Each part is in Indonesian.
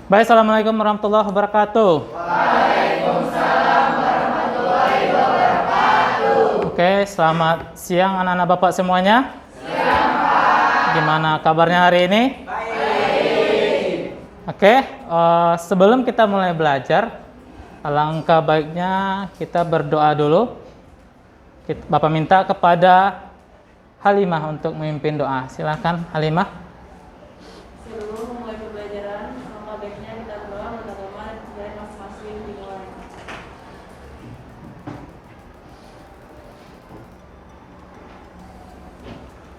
Baik, assalamualaikum warahmatullahi wabarakatuh. Waalaikumsalam warahmatullahi wabarakatuh. Oke, selamat siang anak-anak Bapak semuanya. Siang, Pak. Gimana kabarnya hari ini? Baik. Oke, sebelum kita mulai belajar, alangkah baiknya kita berdoa dulu. Bapak minta kepada Halimah untuk memimpin doa. Silakan Halimah. Sebelum memulai pembelajaran, maka baiknya kita berdoa bersama dari masing-masing dimulai.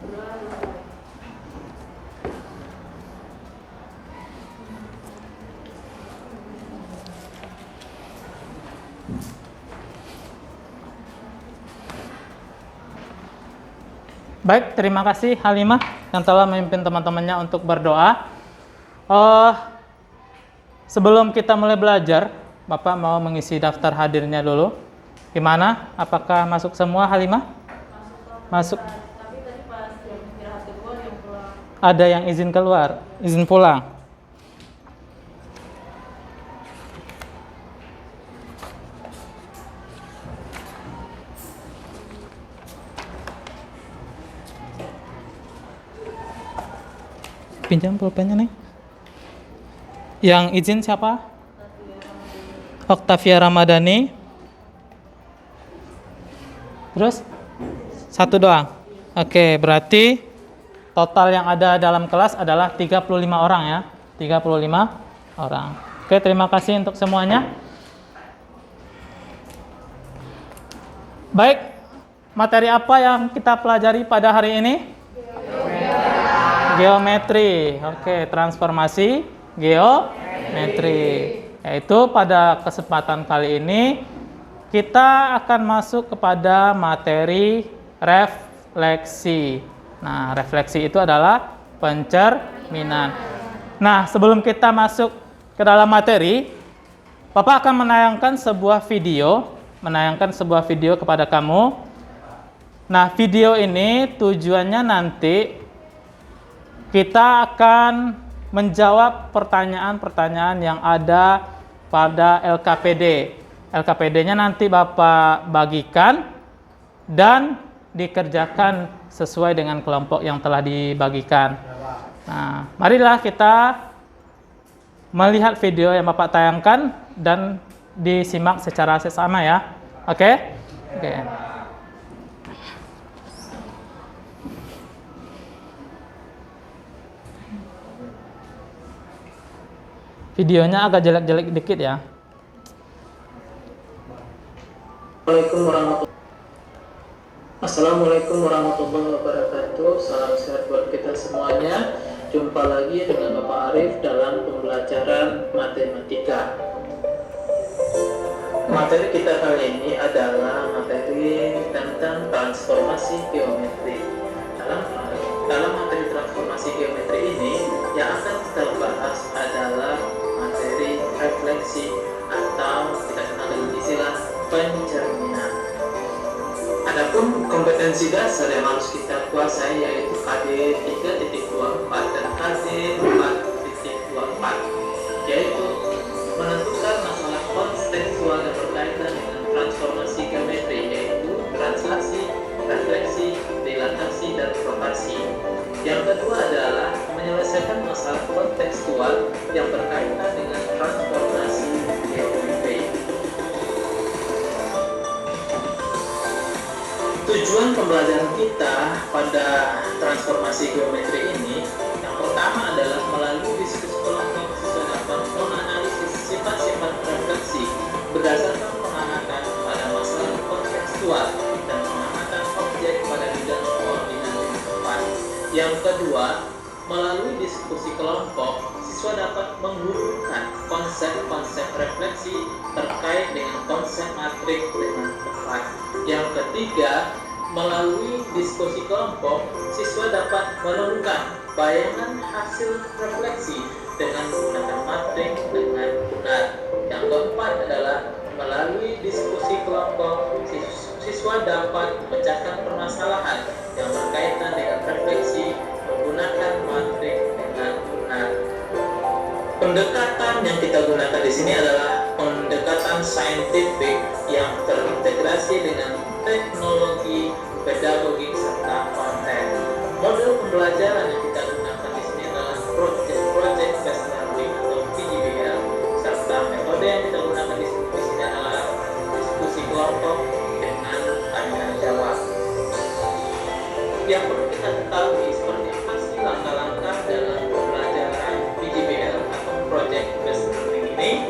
Berdoa dimulai. Baik, terima kasih Halimah yang telah memimpin teman-temannya untuk berdoa. Sebelum kita mulai belajar, Bapak mau mengisi daftar hadirnya dulu. Gimana? Apakah masuk semua Halimah? Masuk. Tapi tadi pas jam istirahat kedua yang pulang. Ada yang izin keluar, izin pulang. Pinjam pulpennya nih. Yang izin siapa? Oktavia Ramadhani. Terus? Satu doang. Oke, berarti total yang ada dalam kelas adalah 35 orang ya. 35 orang. Oke, terima kasih untuk semuanya. Baik, materi apa yang kita pelajari pada hari ini? Geometri. Oke, transformasi geometri. Yaitu pada kesempatan kali ini kita akan masuk kepada materi refleksi. Nah, refleksi itu adalah pencerminan. Nah, sebelum kita masuk ke dalam materi, Bapak akan menayangkan sebuah video kepada kamu. Nah, video ini tujuannya nanti kita akan menjawab pertanyaan-pertanyaan yang ada pada LKPD. LKPD-nya nanti Bapak bagikan dan dikerjakan sesuai dengan kelompok yang telah dibagikan. Nah, marilah kita melihat video yang Bapak tayangkan dan disimak secara seksama ya. Oke? Oke. Videonya agak jelek-jelek dikit ya. Assalamualaikum warahmatullahi wabarakatuh. Salam sehat buat kita semuanya. Jumpa lagi dengan Bapak Arif dalam pembelajaran matematika. Materi kita kali ini adalah materi tentang transformasi geometri. Dalam materi transformasi geometri ini yang akan kita bahas adalah materi refleksi atau kita kenal dengan istilah pencerminan. Adapun kompetensi dasar yang harus kita kuasai yaitu KD 3.24 dan KD 4.24, yaitu menentukan masalah kontekstual yang berkaitan dengan transformasi geometri, yaitu translasi, refleksi, dilatasi, dan propagasi. Yang kedua adalah menyelesaikan masalah kontekstual yang berkaitan dengan transformasi geometri. Tujuan pembelajaran kita pada transformasi geometri ini yang pertama adalah melalui diskusi kelompok siswa dapat menganalisis sifat-sifat refleksi berdasarkan pengamatan pada masalah kontekstual dan pengamatan objek pada bidang koordinat yang tepat. Yang kedua, melalui diskusi kelompok siswa dapat menghubungkan konsep-konsep refleksi terkait dengan konsep matrik dengan tepat. Yang ketiga, melalui diskusi kelompok, siswa dapat menemukan bayangan hasil refleksi dengan menggunakan matrik dengan benar. Yang keempat adalah melalui diskusi kelompok, siswa dapat memecahkan permasalahan yang berkaitan dengan refleksi menggunakan matrik dengan benar. Pendekatan yang kita gunakan di sini adalah pendekatan saintifik yang terintegrasi dengan teknologi, pedagogik, serta konten. Model pembelajaran yang kita gunakan di sini adalah project based learning atau PBL, serta metode yang kita gunakan di sini adalah diskusi kelompok dengan tanya jawab. Yang perlu kita ketahui seperti apa sih langkah-langkah dalam pembelajaran PBL atau project based learning ini.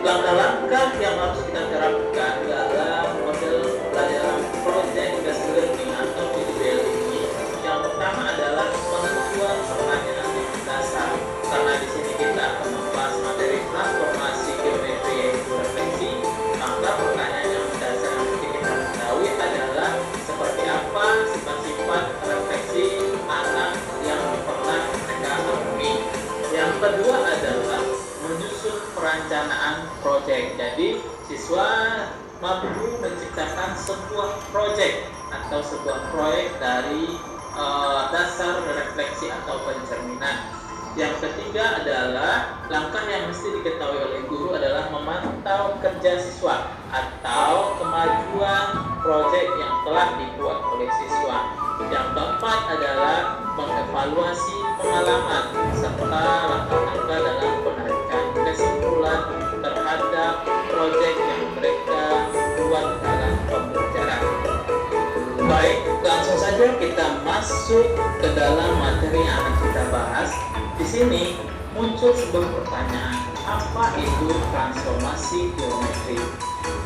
Langkah-langkah yang harus kita terapkan dalam model pembelajaran project based learning atau PBL ini, yang pertama adalah penentuan pertanyaan yang dasar. Karena di sini kita akan membahas materi transformasi geometri yaitu refleksi, maka pertanyaan yang dasar yang mesti kita ketahui adalah seperti apa sifat-sifat refleksi anak yang pernah mereka alami. Yang kedua adalah menyusun perencanaan proyek. Jadi siswa mampu menciptakan sebuah proyek atau sebuah proyek dari dasar refleksi atau pencerminan. Yang ketiga adalah langkah yang mesti diketahui oleh guru adalah memantau kerja siswa atau kemajuan proyek yang telah dibuat oleh siswa. Yang keempat adalah mengevaluasi pengalaman serta langkah-langkah dalam penarikan kesimpulan terhadap proyek yang mereka buat dalam pembelajaran. Baik, langsung saja kita masuk ke dalam materi yang akan kita bahas. Di sini muncul sebuah pertanyaan, apa itu transformasi geometri?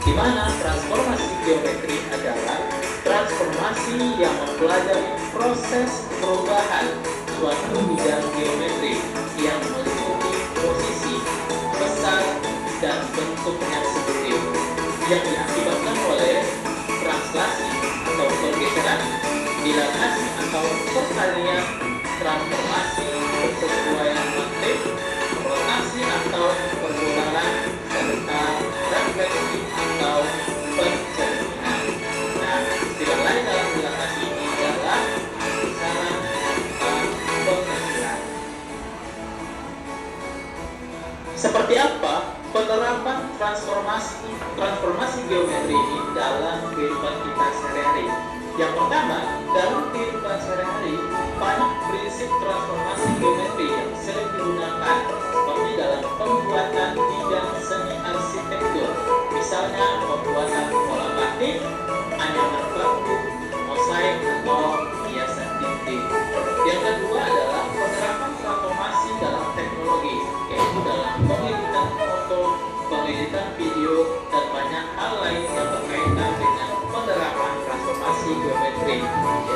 Di mana transformasi geometri adalah transformasi yang mempelajari proses perubahan suatu bidang geometri yang meliputi posisi, besar, dan bentuknya sendiri yang diakibatkan oleh translasi atau pergeseran, dilatasi atau perkalian, transformasi persesuaian motif, rotasi atau perputaran, serta refleksi atau pencerminan. Nah, istilah lain dalam dilatasi ini adalah kisaran penghasilan. Seperti apa penerapan transformasi geometri ini dalam kehidupan kita sehari-hari? Yang pertama, dalam kehidupan sehari-hari banyak prinsip transformasi geometri yang sering digunakan, seperti dalam pembuatan bidang seni arsitektur, misalnya pembuatan pola batik, anyaman bambu, mosaik atau hiasan dinding. Yang kedua adalah penerapan transformasi dalam teknologi, yaitu dalam pengeditan foto, pengeditan video, dan banyak hal lain yang berkaitan dengan penerapan transformasi geometri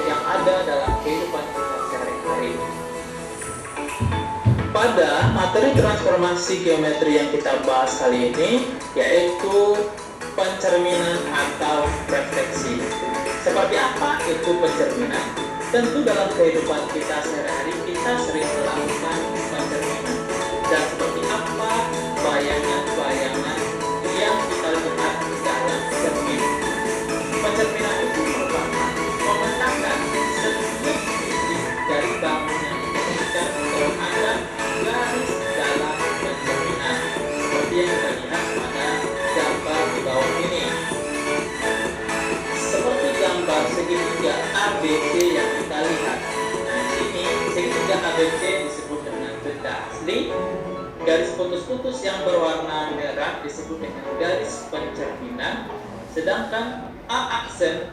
yang ada dalam kehidupan kita sehari-hari. Pada materi transformasi geometri yang kita bahas kali ini, yaitu pencerminan atau refleksi. Seperti apa itu pencerminan? Tentu dalam kehidupan kita sehari-hari kita sering melakukan pencerminan. Dan seperti apa bayangan-bayangan yang kita lihat dalam cermin. Pencerminan itu merupakan memetakan setiap sisi dari bangunan yang diberikan terhadap garis dalam pencerminan, seperti yang kita lihat pada gambar di bawah ini. Seperti gambar segitiga ABC yang kita lihat. Nah, di sini segitiga ABC disebut dengan benda asli. Garis putus-putus yang berwarna merah disebut dengan garis pencerminan. Sedangkan A aksen,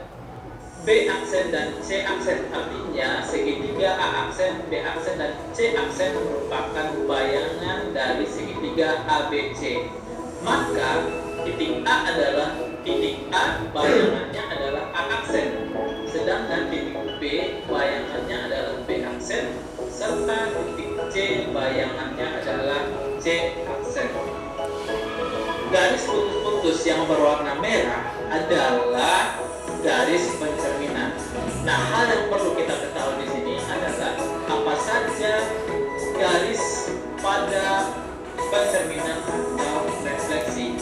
B aksen, dan C aksen, artinya segitiga A aksen, B aksen, dan C aksen merupakan bayangan dari segitiga ABC. Maka titik A adalah titik A, bayangannya adalah A aksen, sedangkan titik B bayangannya adalah B aksen, serta titik C bayangannya adalah C aksen. Garis putus-putus yang berwarna merah adalah garis pencerminan. Nah, hal yang perlu kita ketahui di sini adalah apa saja garis pada pencerminan atau refleksi.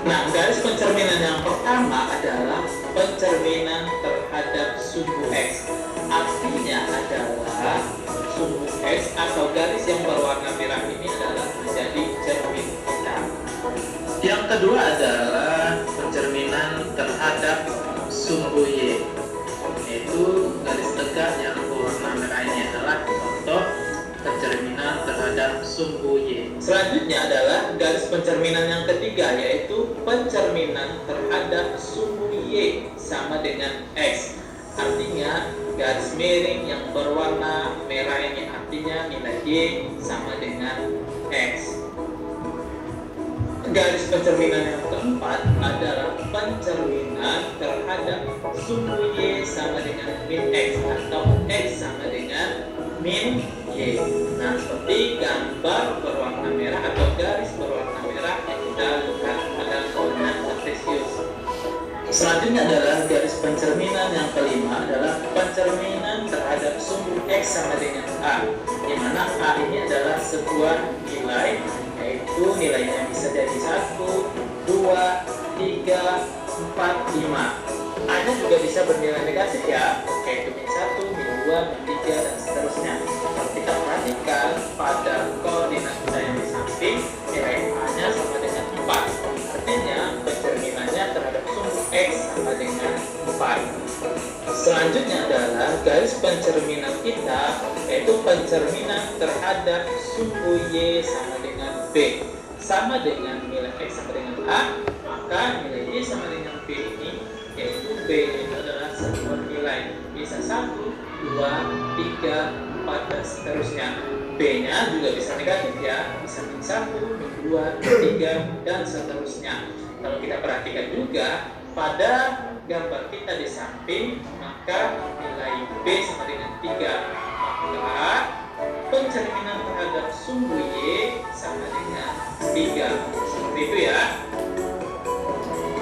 Nah, garis pencerminan yang pertama adalah pencerminan terhadap suku X. Artinya adalah sumbu X atau garis yang berwarna merah ini adalah menjadi cermin kita. Yang kedua adalah pencerminan terhadap sumbu Y, yaitu garis tegak yang berwarna merah ini adalah contoh pencerminan terhadap sumbu Y. Selanjutnya adalah garis pencerminan yang ketiga, yaitu pencerminan terhadap sumbu Y sama dengan X. Artinya garis miring yang berwarna merah ini artinya nilai Y sama dengan X. Garis pencerminan yang keempat adalah pencerminan terhadap sumbu Y sama dengan min X atau X sama dengan min Y. Nah, seperti gambar berwarna merah atau garis berwarna merah yang kita lihat pada koordinat kartesius. Selanjutnya adalah garis pencerminan yang kelima adalah pencerminan terhadap sumbu X sama dengan A, di mana A ini adalah sebuah nilai, yaitu nilainya bisa jadi 1, 2, 3, 4, 5. A-nya juga bisa bernilai negatif ya, yaitu min 1, min 2, min 3, dan seterusnya. Kalau kita perhatikan pada koordinat yang di samping, nilai A-nya sama dengan 4. Artinya pencerminannya terhadap sumbu X sama dengan 4. Selanjutnya adalah garis pencerminan kita, yaitu pencerminan terhadap sumbu Y sama dengan B. Sama dengan nilai X sama dengan A, maka nilai Y sama dengan B ini, yaitu B itu adalah sebuah nilai. Bisa 1, 2, 3, 4, dan seterusnya. B-nya juga bisa negatif ya, bisa min 1, min 2, min 3, dan seterusnya. Kalau kita perhatikan juga pada gambar kita di samping, maka nilai B sama dengan 3. Maka pencerminan terhadap sumbu Y sama dengan 3. Seperti itu ya.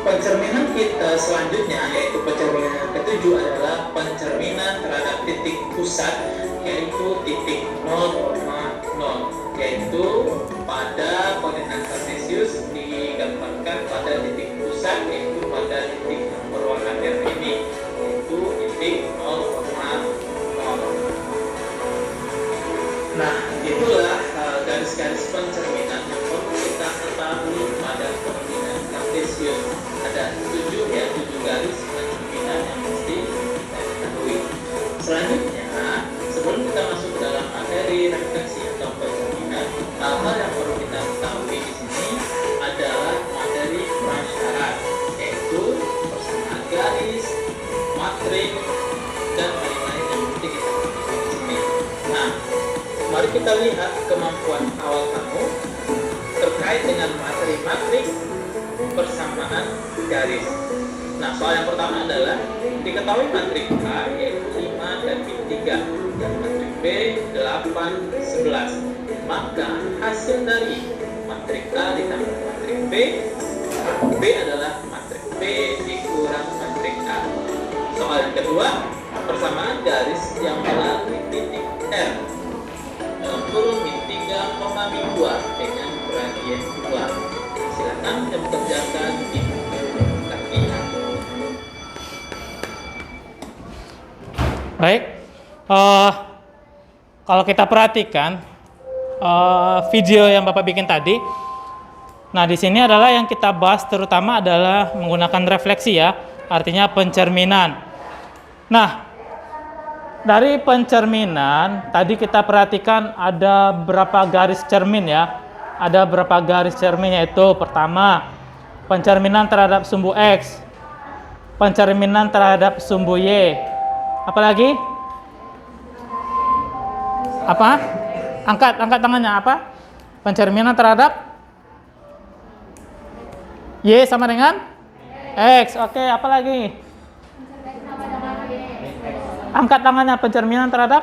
Pencerminan kita selanjutnya, yaitu pencerminan yang ketujuh, adalah pencerminan terhadap titik pusat, yaitu titik 0,0, yaitu pada koordinat kartesius digambarkan pada titik pusat, yaitu pada titik yang berwarna merah ini, yaitu titik 0,0. Nah, itulah garis-garis pencerminan yang perlu kita ketahui pada koordinat kartesius. Ada 7 garis pencerminan yang mesti kita ketahui. Selanjutnya, sebelum kita masuk ke dalam materi refleksi atau pencerminan, hal-hal yang perlu kita ketahui di sini adalah materi prasyarat, yaitu persamaan garis, matrik, dan lain-lain yang mesti kita ketahui di sini. Nah, mari kita lihat kemampuan awal kamu terkait dengan materi matrik, persamaan garis. Nah, soal yang pertama adalah diketahui matrik A yaitu 5 dan min 3, dan matrik B 8, 11. Maka hasil dari matrik A ditambah matrik B adalah matrik B dikurang matrik A. Soal yang kedua, persamaan garis yang melalui titik R dalam kurung min 3, min 2 dengan gradien 2. Silakan kita bekerjakan di kaki. Baik, kalau kita perhatikan video yang Bapak bikin tadi, nah di sini adalah yang kita bahas terutama adalah menggunakan refleksi ya, artinya pencerminan. Nah, dari pencerminan tadi kita perhatikan ada berapa garis cermin ya. Ada berapa garis cermin, yaitu pertama pencerminan terhadap sumbu X, pencerminan terhadap sumbu Y. Apalagi? Apa? Angkat tangannya. Apa? Pencerminan terhadap Y sama dengan X. Oke, apa lagi? Angkat tangannya. Pencerminan terhadap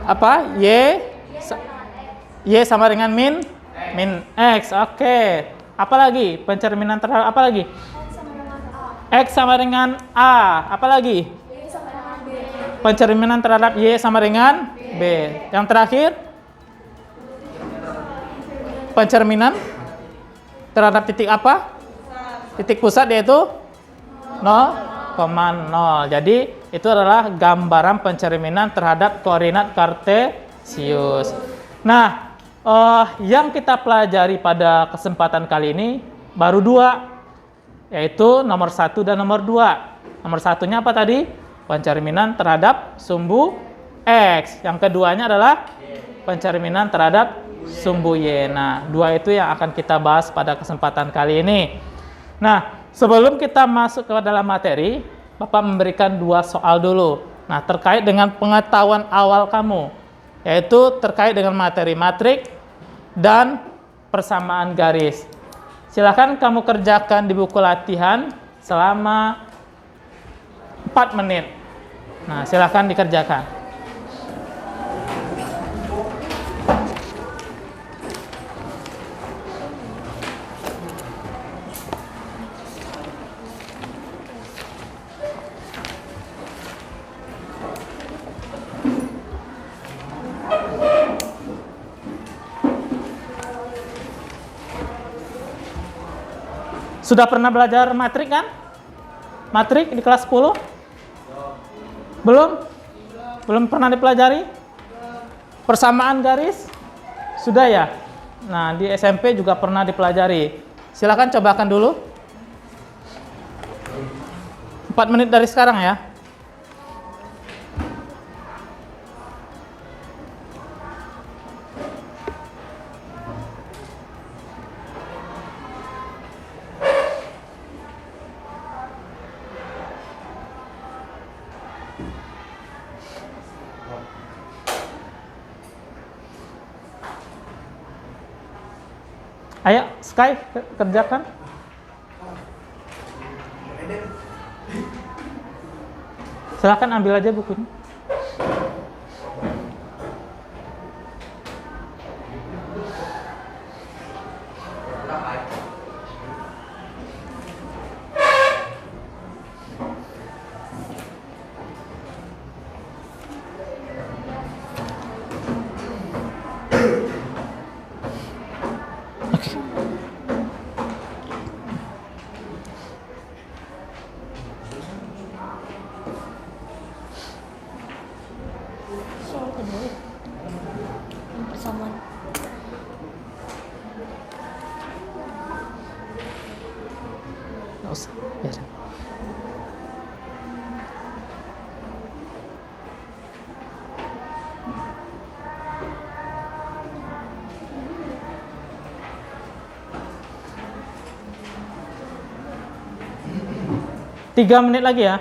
apa? Y sama dengan min X. Oke. Apa lagi? Pencerminan terhadap apa lagi? X sama dengan A. Apa lagi? Pencerminan terhadap Y sama dengan B. Yang terakhir, pencerminan terhadap titik apa? Titik pusat, yaitu 0,0. Jadi itu adalah gambaran pencerminan terhadap koordinat kartesius. Nah, yang kita pelajari pada kesempatan kali ini baru dua, yaitu nomor 1 dan nomor 2. Nomor satunya apa tadi? Pencerminan terhadap sumbu X. Yang keduanya adalah pencerminan terhadap sumbu Y. Nah, dua itu yang akan kita bahas pada kesempatan kali ini. Nah, sebelum kita masuk ke dalam materi, Bapak memberikan dua soal dulu. Nah, terkait dengan pengetahuan awal kamu, yaitu terkait dengan materi matrik dan persamaan garis. Silakan kamu kerjakan di buku latihan selama 4 menit. Nah, silakan dikerjakan. Sudah pernah belajar matrik kan? Matrik di kelas 10? Belum? Belum pernah dipelajari? Persamaan garis? Sudah ya? Nah, di SMP juga pernah dipelajari. Silakan cobakan dulu. 4 menit dari sekarang ya. Ayo, Sky, kerjakan. Silahkan ambil aja bukunya. Persamaan. Nggak usah, biar. Tiga menit lagi ya.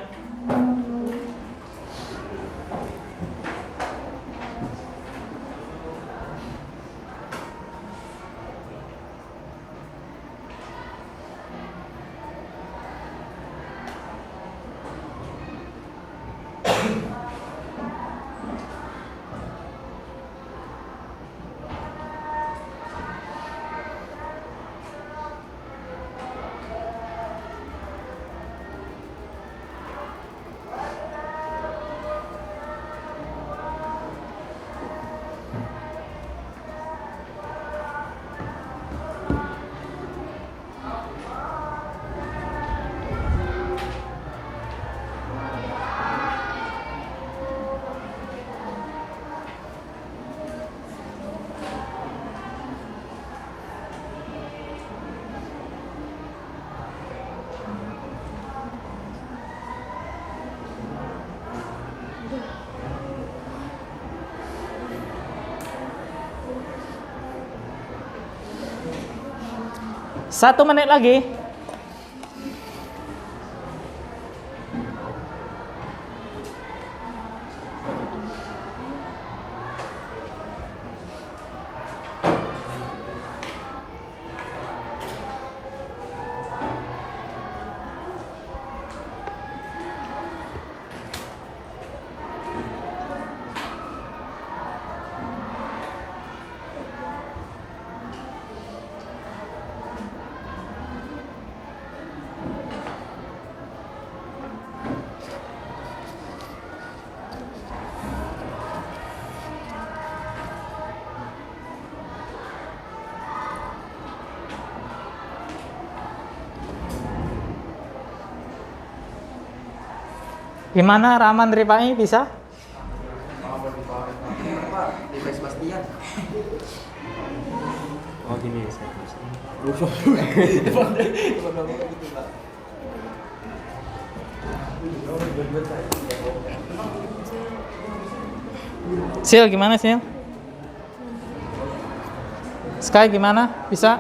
Satu menit lagi. Gimana Rahman Rifai bisa? Oh gini saya. Sil gimana Sil? Sky gimana? Bisa?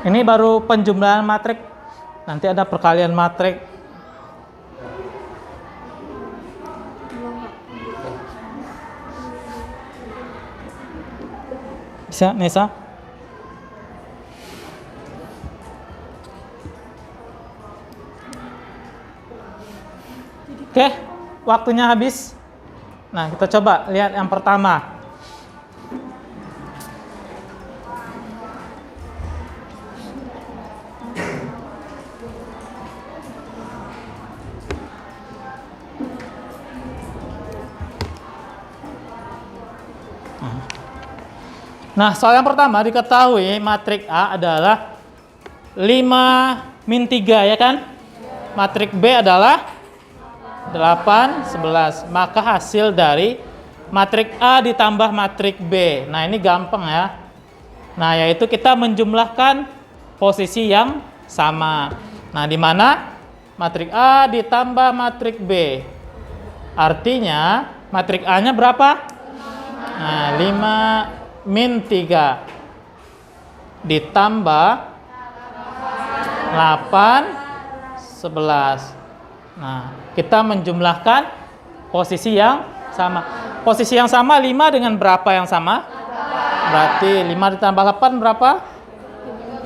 Ini baru penjumlahan matrik. Nanti ada perkalian matrik. Bisa, Nesa? Oke, waktunya habis. Nah, kita coba lihat yang pertama. Nah, soal yang pertama diketahui matrik A adalah 5 min 3 ya kan? Matrik B adalah 8, 11. Maka hasil dari matrik A ditambah matrik B. Nah, ini gampang ya. Nah, yaitu kita menjumlahkan posisi yang sama. Nah, di mana matrik A ditambah matrik B. Artinya matrik A-nya berapa? Nah, 5 min 3 ditambah 8, 11. Nah, kita menjumlahkan posisi yang sama. Posisi yang sama 5 dengan berapa yang sama? Berarti 5 ditambah 8 berapa?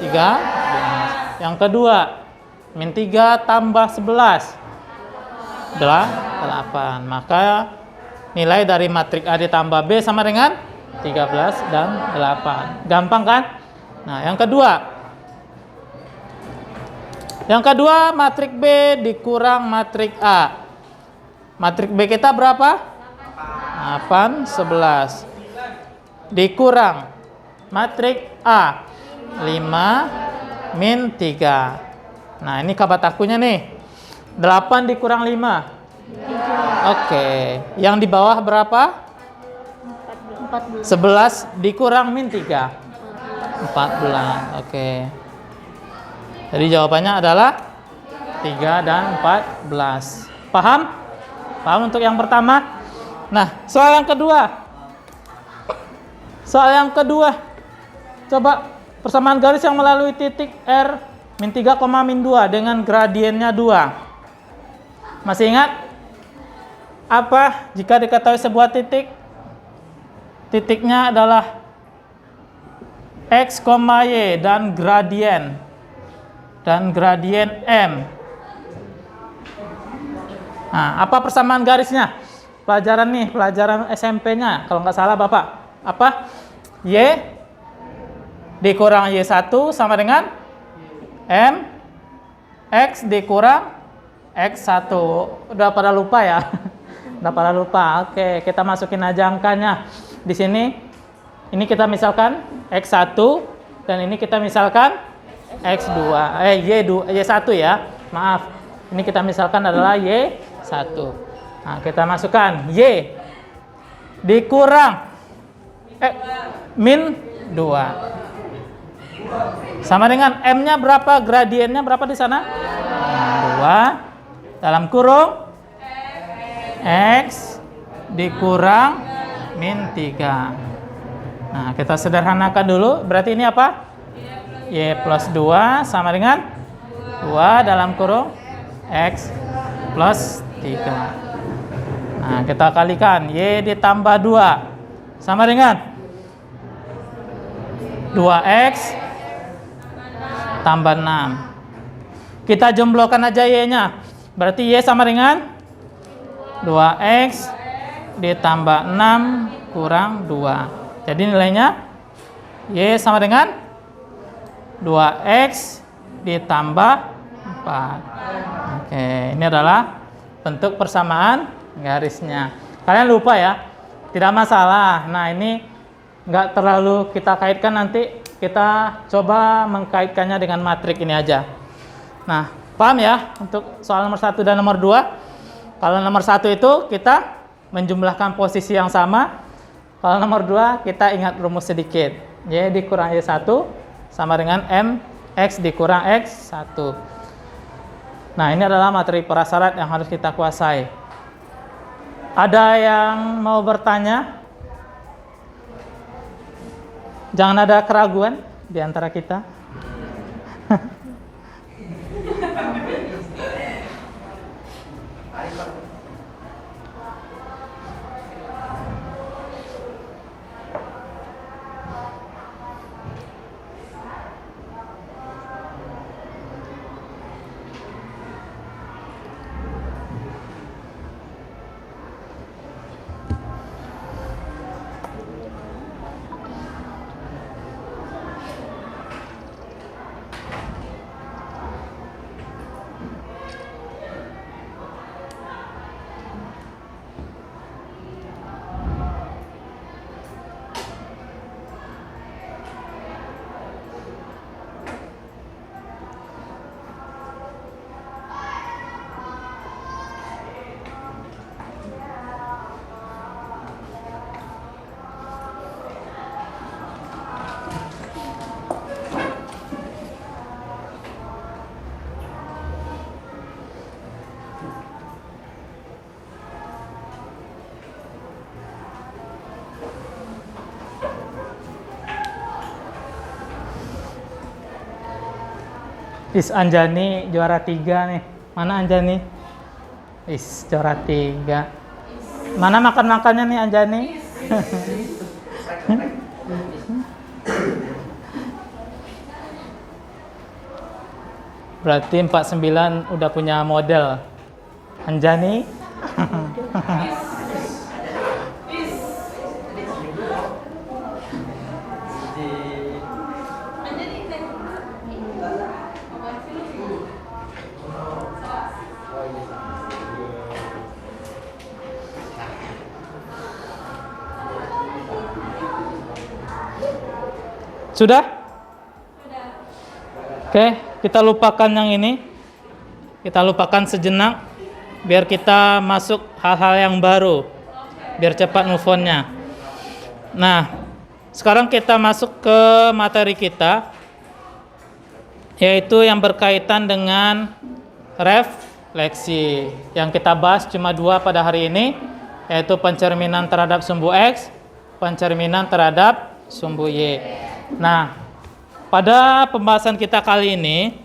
3. Yang kedua, min 3 tambah 11 adalah 8. Maka nilai dari matrik A ditambah B sama dengan 13 dan 8. Gampang kan? Nah, yang kedua. Yang kedua, matrik B dikurang matrik A. Matrik B kita berapa? 8, 11. Dikurang matrik A. 5 min 3. Nah, ini kabat akunya nih. 8 dikurang 5. Oke. Yang di bawah berapa? 11 dikurang min 3. 14. Oke. Jadi jawabannya adalah 3 dan 14. Paham? Paham untuk yang pertama? Nah, soal yang kedua. Soal yang kedua. Coba persamaan garis yang melalui titik R min 3, min 2 dengan gradiennya 2. Masih ingat? Apa jika diketahui sebuah titik? Titiknya adalah X, Y dan gradien M. Nah, apa persamaan garisnya? Pelajaran nih, pelajaran SMP-nya kalau nggak salah Bapak. Apa? Y dikurang Y1 sama dengan M X dikurang X1. Udah pada lupa ya? Udah pada lupa. Oke, kita masukin aja angkanya. Di sini ini kita misalkan X1 dan ini kita misalkan X2. Y1 ya. Maaf. Ini kita misalkan adalah Y1. Nah, kita masukkan Y dikurang min 2. Sama dengan M-nya berapa? Gradiennya berapa di sana? 2 dalam kurung X dikurang min 3. Nah, kita sederhanakan dulu. Berarti ini apa? Y plus 2 sama dengan 2 dalam kurung X plus 3. Nah, kita kalikan. Y ditambah 2 sama dengan 2X tambah 6. Kita jumlahkan aja Y-nya. Berarti Y sama dengan 2X ditambah 6 kurang 2. Jadi nilainya Y sama dengan 2X ditambah 4. Oke, ini adalah bentuk persamaan garisnya. Kalian lupa ya? Tidak masalah. Nah, ini nggak terlalu kita kaitkan, nanti kita coba mengkaitkannya dengan matrik ini aja. Nah, paham ya untuk soal nomor 1 dan nomor 2? Kalau nomor 1 itu kita menjumlahkan posisi yang sama. Kalau nomor 2 kita ingat rumus sedikit. Y dikurang Y1 sama dengan MX dikurang X1. Nah, ini adalah materi prasyarat yang harus kita kuasai. Ada yang mau bertanya? Jangan ada keraguan di antara kita. Anjani juara 3 nih. Mana Anjani? Juara 3. Mana makan-makannya nih Anjani? Berarti 49 udah punya model. Anjani? Sudah? Oke, kita lupakan yang ini. Kita lupakan sejenak biar kita masuk hal-hal yang baru. Biar cepat move on-nya. Nah, sekarang kita masuk ke materi kita, yaitu yang berkaitan dengan refleksi. Yang kita bahas cuma 2 pada hari ini, yaitu pencerminan terhadap sumbu X, pencerminan terhadap sumbu Y. Nah, pada pembahasan kita kali ini,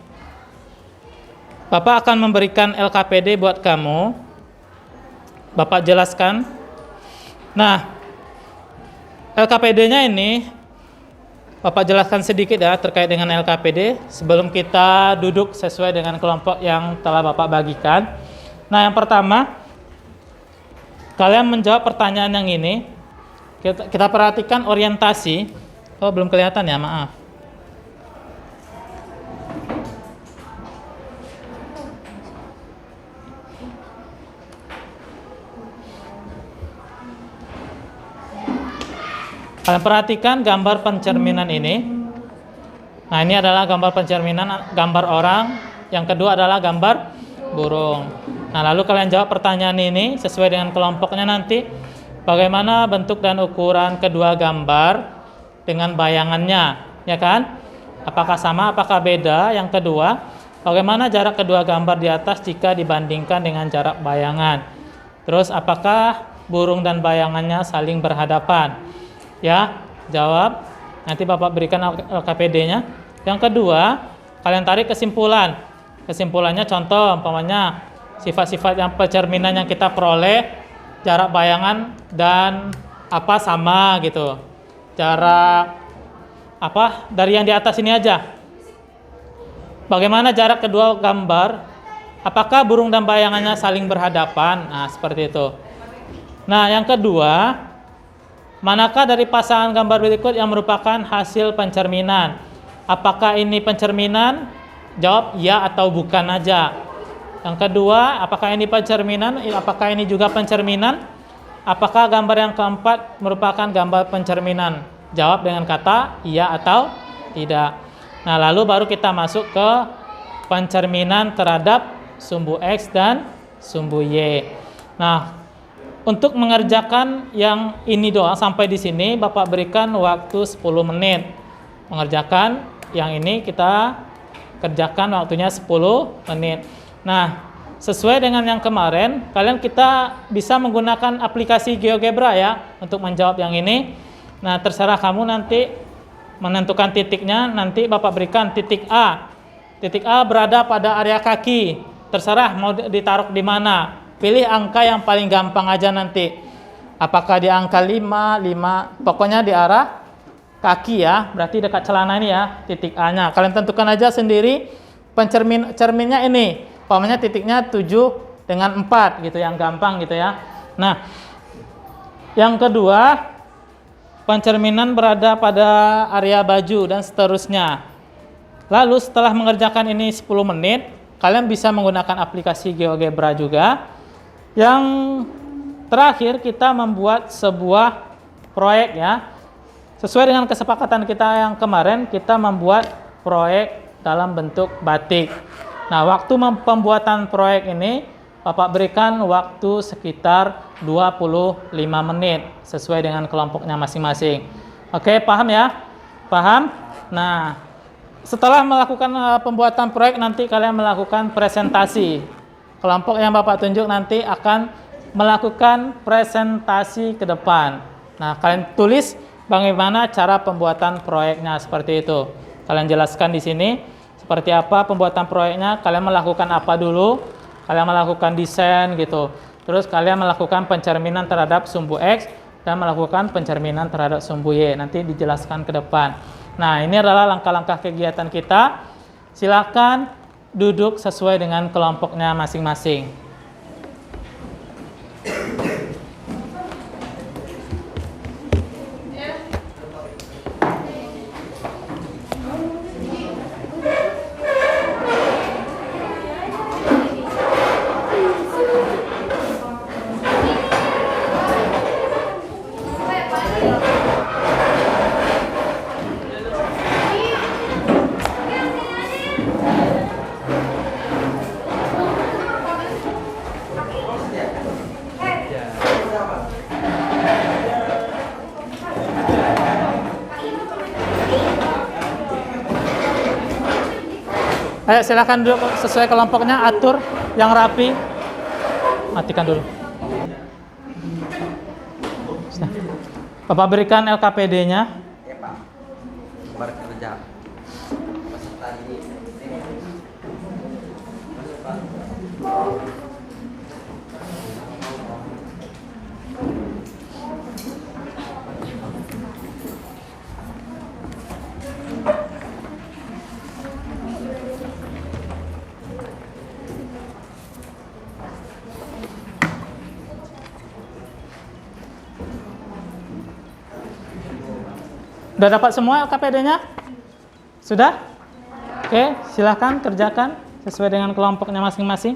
Bapak akan memberikan LKPD buat kamu. Bapak jelaskan. Nah, LKPD-nya ini Bapak jelaskan sedikit ya terkait dengan LKPD sebelum kita duduk sesuai dengan kelompok yang telah Bapak bagikan. Nah, yang pertama, kalian menjawab pertanyaan yang ini. Kita perhatikan orientasi. Oh, belum kelihatan ya, maaf. Kalian perhatikan gambar pencerminan ini. Nah, ini adalah gambar pencerminan, gambar orang. Yang kedua adalah gambar burung. Nah, lalu kalian jawab pertanyaan ini sesuai dengan kelompoknya nanti. Bagaimana bentuk dan ukuran kedua gambar dengan bayangannya, ya kan? Apakah sama, apakah beda? Yang kedua, bagaimana jarak kedua gambar di atas jika dibandingkan dengan jarak bayangan? Terus, apakah burung dan bayangannya saling berhadapan? Ya, jawab. Nanti Bapak berikan LKPD-nya. Yang kedua, kalian tarik kesimpulan. Kesimpulannya contoh, umpamanya sifat-sifat yang pencerminan yang kita peroleh, jarak bayangan dan apa sama gitu. Jarak apa dari yang di atas ini aja. Bagaimana jarak kedua gambar? Apakah burung dan bayangannya saling berhadapan? Nah, seperti itu. Nah, yang kedua, Manakah dari pasangan gambar berikut yang merupakan hasil pencerminan? Apakah ini pencerminan? Jawab ya atau bukan aja. Yang kedua, apakah ini pencerminan? Apakah ini juga pencerminan? Apakah gambar yang keempat merupakan gambar pencerminan? Jawab dengan kata iya atau tidak. Nah, lalu baru kita masuk ke pencerminan terhadap sumbu X dan sumbu Y. Nah, untuk mengerjakan yang ini doang sampai di sini, Bapak berikan waktu 10 menit. Mengerjakan yang ini kita kerjakan waktunya 10 menit. Nah, sesuai dengan yang kemarin, kita bisa menggunakan aplikasi GeoGebra ya untuk menjawab yang ini. Nah, terserah kamu nanti menentukan titiknya. Nanti Bapak berikan titik A. Titik A berada pada area kaki. Terserah mau ditaruh di mana. Pilih angka yang paling gampang aja nanti. Apakah di angka 5, pokoknya di arah kaki ya. Berarti dekat celana ini ya, titik A-nya. Kalian tentukan aja sendiri cerminnya ini. Umpamanya titiknya 7 dengan 4 gitu, yang gampang gitu ya. Nah, yang kedua, pencerminan berada pada area baju dan seterusnya. Lalu setelah mengerjakan ini 10 menit, kalian bisa menggunakan aplikasi GeoGebra juga. Yang terakhir kita membuat sebuah proyek ya. Sesuai dengan kesepakatan kita yang kemarin, kita membuat proyek dalam bentuk batik. Nah, waktu pembuatan proyek ini Bapak berikan waktu sekitar 25 menit sesuai dengan kelompoknya masing-masing. Oke, paham ya? Paham? Nah, setelah melakukan pembuatan proyek, nanti kalian melakukan presentasi. Kelompok yang Bapak tunjuk nanti akan melakukan presentasi ke depan. Nah, kalian tulis bagaimana cara pembuatan proyeknya seperti itu. Kalian jelaskan di sini seperti apa pembuatan proyeknya, kalian melakukan apa dulu, kalian melakukan desain gitu. Terus kalian melakukan pencerminan terhadap sumbu X dan melakukan pencerminan terhadap sumbu Y. Nanti dijelaskan ke depan. Nah, ini adalah langkah-langkah kegiatan kita. Silakan duduk sesuai dengan kelompoknya masing-masing. Ayo silakan duduk sesuai kelompoknya, atur yang rapi. Matikan dulu. Bapak berikan LKPD-nya. Ya Pak, kabar kerja peserta ini. Masuk Pak. Sudah dapat semua LKPD-nya? Sudah? Oke, silahkan kerjakan sesuai dengan kelompoknya masing-masing.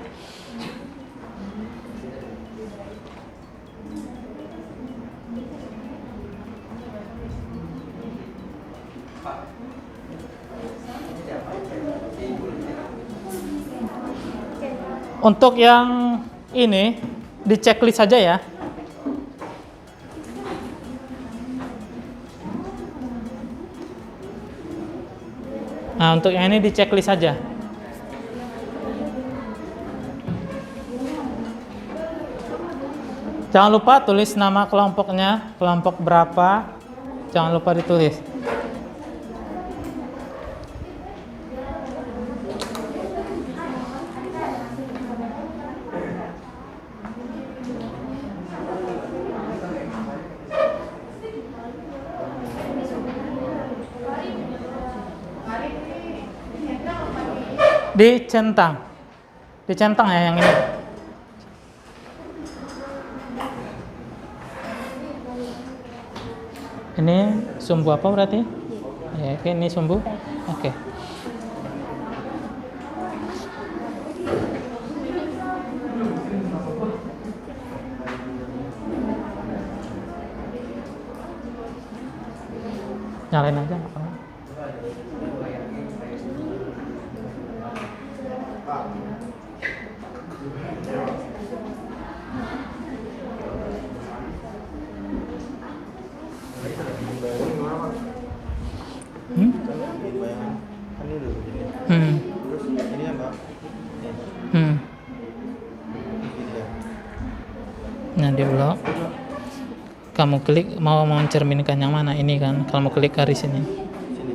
Untuk yang ini, di checklist saja ya. Nah, untuk yang ini di checklist saja. Jangan lupa tulis nama kelompoknya, kelompok berapa, jangan lupa ditulis. Dicentang ya yang ini. Ini sumbu apa berarti? Ya, oke, ini sumbu. Oke. Nyalain aja nggak apa-apa. Hmm? Kan ini dulu ini. Hmm. Terus ini ya Mbak. Hmm. Ini ya. Nah, di blok kamu klik mau mencerminkan yang mana, ini kan kalau mau klik garis ini. Sini.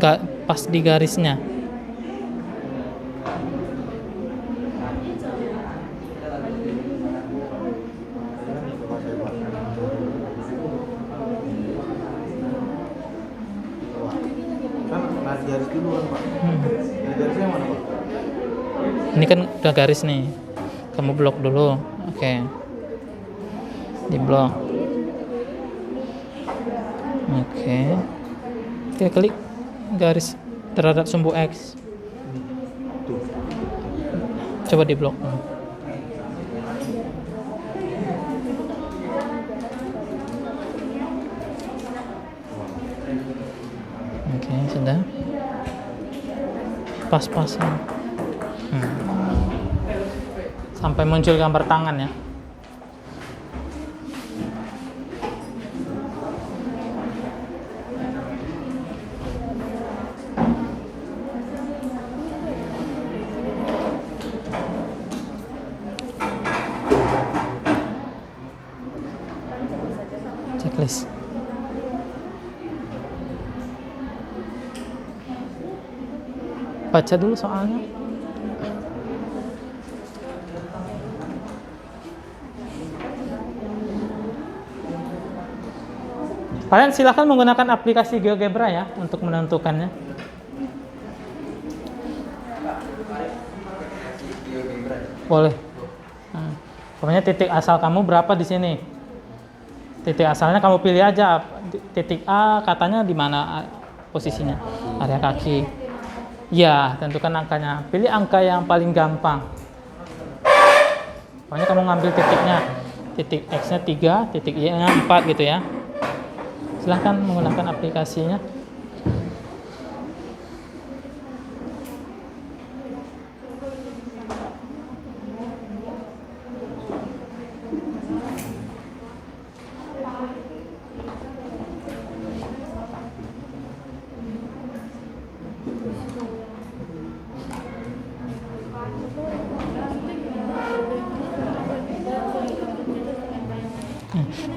Gak pas di garisnya. Kan ngasih garis dulu kan Pak. Garisnya mana Pak? Ini kan udah garis nih, kamu blok dulu. Oke, di blok. Oke, klik garis terhadap sumbu X. Tuh. Coba di blok. Oke, sudah pas-pasan. Sampai muncul gambar tangan ya. Checklist. Baca dulu soalnya. Kalian silahkan menggunakan aplikasi GeoGebra ya untuk menentukannya. Boleh. Pokoknya titik asal kamu berapa di sini. Titik asalnya kamu pilih aja. Titik A katanya di mana posisinya, area kaki. Ya, tentukan angkanya. Pilih angka yang paling gampang. Pokoknya kamu ngambil titiknya. Titik X-nya 3, titik Y-nya 4 gitu ya. Silahkan menggunakan aplikasinya.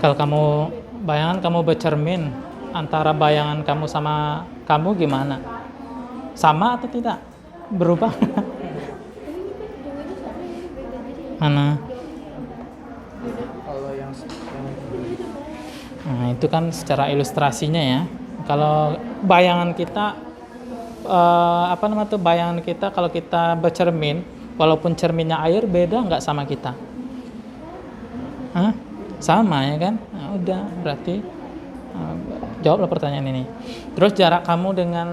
Kalau kamu bayangan kamu bercermin antara bayangan kamu sama kamu gimana? Sama atau tidak? Berubah? Mana? Kalau yang Nah, itu kan secara ilustrasinya ya. Kalau bayangan kita bayangan kita kalau kita bercermin, walaupun cerminnya air beda nggak sama kita? Hah? Sama ya kan? Nah, udah berarti jawablah pertanyaan ini. Terus jarak kamu dengan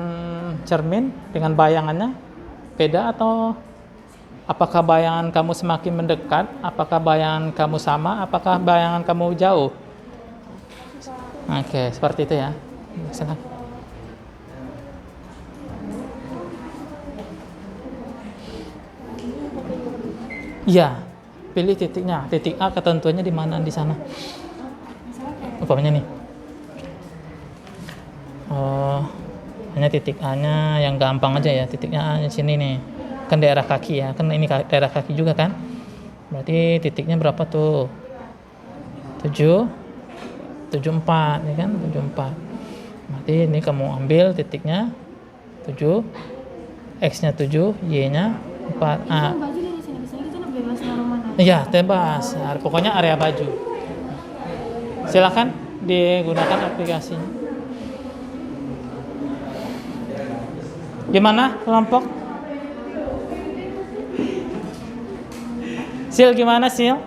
cermin, dengan bayangannya beda atau apakah bayangan kamu semakin mendekat? Apakah bayangan kamu sama? Apakah bayangan kamu jauh? Oke, seperti itu ya. Silakan. Iya, pilih titiknya. Titik A ketentuannya di mana di sana? Umpamanya nih. Hanya titik A-nya yang gampang aja ya. Titiknya A di sini nih. Kan daerah kaki ya. Kan ini daerah kaki juga kan? Berarti titiknya berapa tuh? 74 ya kan? 74. Berarti ini kamu ambil titiknya 7, X-nya 7, Y-nya 4. Iya, bebas. Nah, pokoknya area baju. Silakan digunakan aplikasinya. Gimana kelompok? Sil gimana Sil?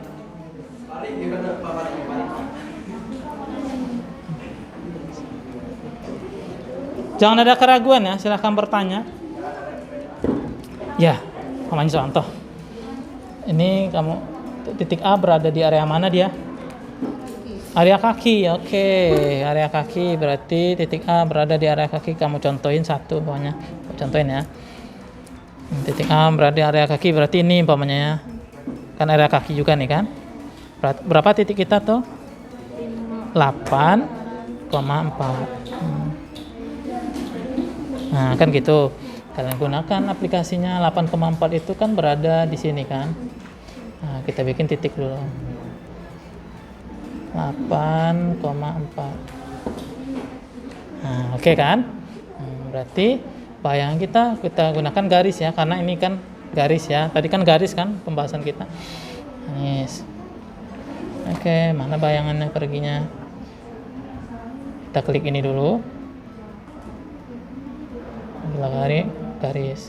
Jangan ada keraguan ya, silahkan bertanya. Ya, namanya contoh. Ini kamu titik A berada di area mana dia? Area kaki, oke. Area kaki berarti titik A berada di area kaki. Kamu contohin satu pokoknya. Contohin ya. Titik A berada di area kaki berarti ini umpamanya ya. Kan area kaki juga nih kan. Berapa titik kita tuh? 8,4. Nah, kan gitu. Kalian gunakan aplikasinya 8,4 itu kan berada di sini kan. Nah, kita bikin titik dulu. 8,4. Nah, oke kan? Berarti bayangan kita gunakan garis ya, karena ini kan garis ya. Tadi kan garis kan pembahasan kita. Yes. Oke, mana bayangannya perginya? Kita klik ini dulu. Garis.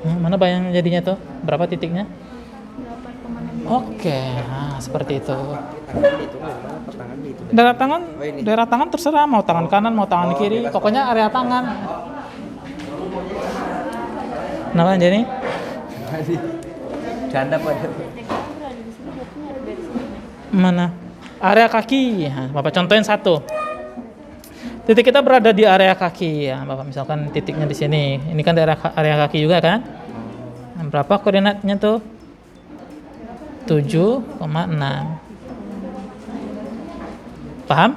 Nah, mana bayangan jadinya tuh? Berapa titiknya? 8,6. Oke, nah seperti itu. Tangan itu memang pertangan itu. Daerah tangan terserah, mau tangan kanan, mau tangan kiri, pokoknya area tangan. Kenapa jadi? Canda pada. Mana? Area kaki. Nah, Bapak contohin satu. Titik kita berada di area kaki ya, Bapak misalkan titiknya di sini. Ini kan daerah area kaki juga kan? Nah, berapa koordinatnya tuh? 7,6. Paham?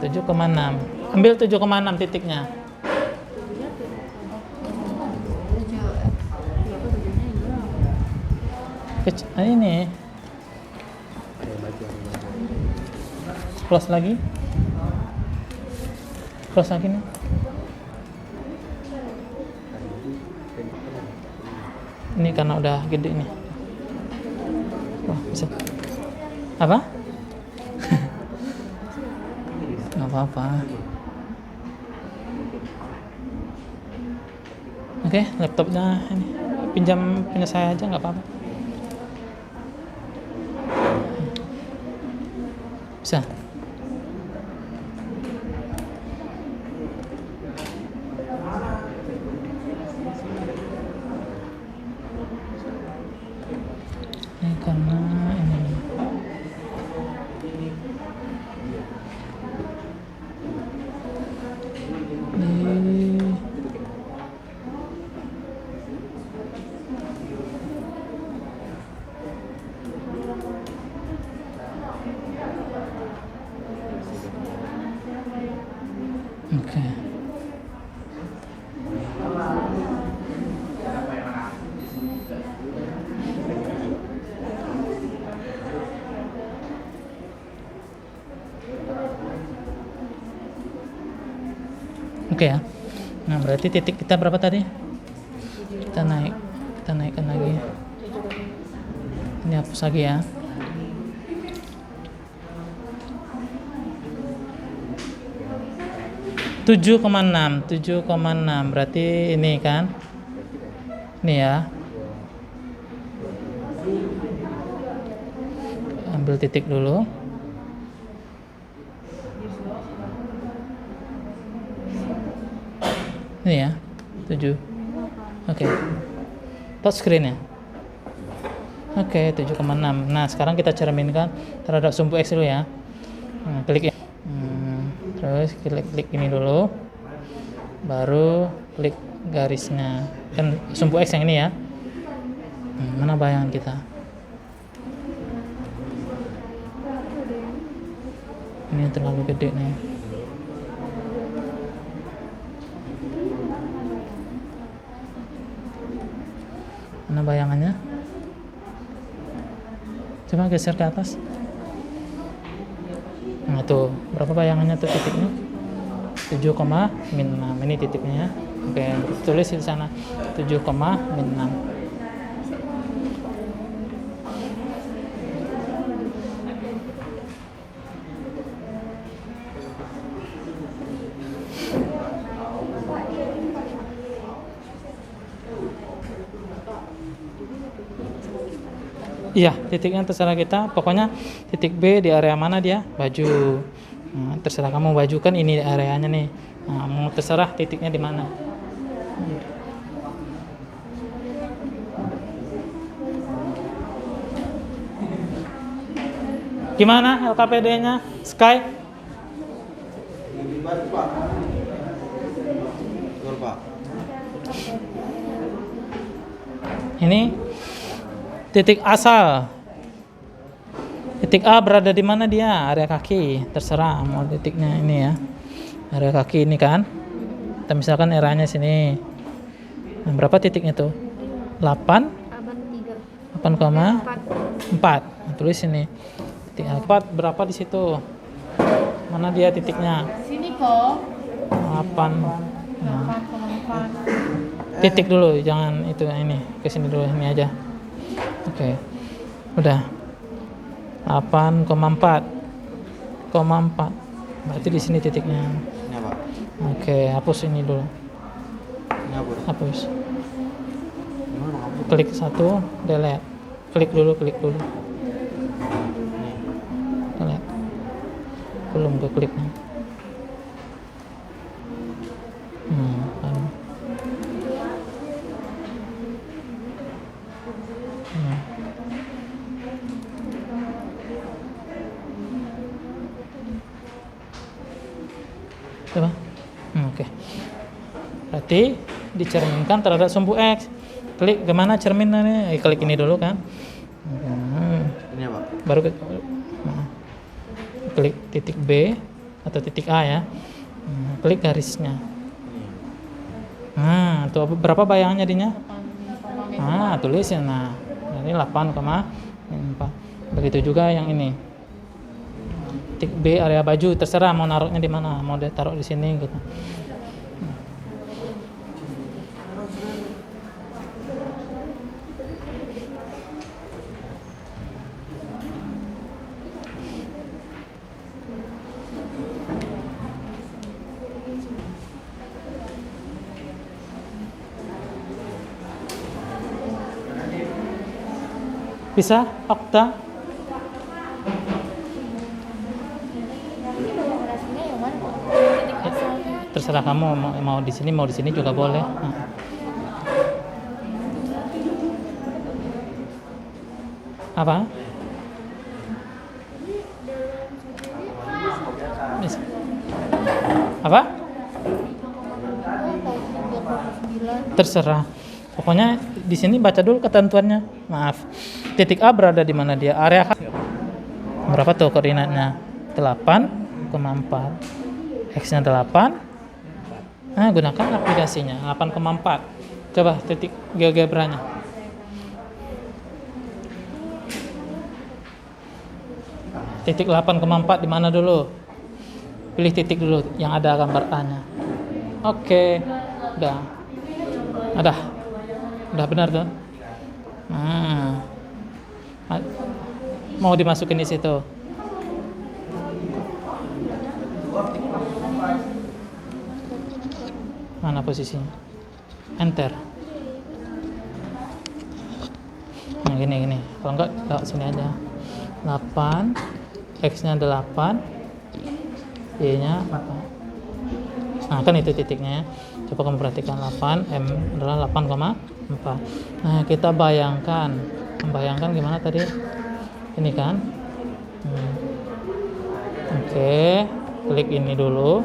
7,6. Ambil 7,6 titiknya. Ini. Close lagi. Close lagi nih. Ini karena udah gede nih. Wah, bisa. Apa? Nggak apa-apa. Oke, laptopnya ini pinjam punya saya aja nggak apa-apa. Bisa. Ini karena ini. Oke. Oke ya. Nah, berarti titik kita berapa tadi? Kita naikkan lagi. Ini hapus lagi ya. Tujuh koma enam berarti ini kan, ini ya, ambil titik dulu, ini ya, 7. Oke, touch screen ya. Oke, 7,6. Nah, sekarang kita cerminkan terhadap sumbu X dulu ya. Klik ya. Terus klik ini dulu, baru klik garisnya, kan sumbu X yang ini ya. Mana bayangan kita? Ini terlalu gede nih. Mana bayangannya? Coba geser ke atas. Nah tuh, berapa bayangannya tuh titiknya? 7,6. Ini titiknya ya. Oke, tulis di sana 7,6. Iya, titiknya terserah kita. Pokoknya titik B di area mana dia? Baju. Nah, terserah kamu baju kan ini areanya nih. Nah, mau terserah titiknya di mana. Gimana LKPD-nya, Sky? Betul, Pak. Ini titik asal. Titik A berada di mana dia? Area kaki. Terserah mau titiknya ini ya. Area kaki ini kan. Kita misalkan areanya sini. Nah, berapa titiknya tuh? 8 8,4. Nah, tulis sini. Titik A4 berapa di situ? Mana dia titiknya? Sini kok. 8. Nah, 8,4. titik dulu, jangan itu ini. Ke sini dulu, ini aja. Oke. Udah. 8,4. Berarti di sini titiknya. Ini Pak. Oke, hapus ini dulu. Ini apa? Hapus. Gimana kamu? Klik satu, delete. Klik dulu. Ini. Delete. Belum ke kliknya. Kan. Coba. Oke. Berarti dicerminkan terhadap sumbu X. Klik kemana cerminannya? Klik ini dulu kan. Ini Pak. Baru nah, klik titik B atau titik A ya. Klik garisnya. Ini. Nah, tuh berapa bayangannya dinya? Nah, tulisin. Nah, ini 8,4. Begitu juga yang ini. Titik B area baju, terserah mau naruhnya di mana. Mau ditaruh di sini gitu. Bisa, Okta? Terserah kamu mau di sini juga boleh. Nah. Apa? Bisa. Apa? Terserah. Pokoknya di sini baca dulu ketentuannya. Maaf. Titik A berada di mana dia? Area berapa tuh koordinatnya? 8,4. X-nya 8. Nah, gunakan aplikasinya 8,4. Coba titik GeoGebra-nya. Titik 8,4 di mana dulu? Pilih titik dulu yang ada gambar A-nya. Oke. Udah. Udah benar tuh. Nah. Mau dimasukin di situ. Mana posisinya? Enter. Nah, gini. Kalau enggak sini aja. 8, X-nya 8, Y-nya 4. Nah, kan itu titiknya. Coba kamu perhatikan 8, M adalah 8,4. Nah, kita bayangkan. Membayangkan gimana tadi? Ini kan. Oke, klik ini dulu.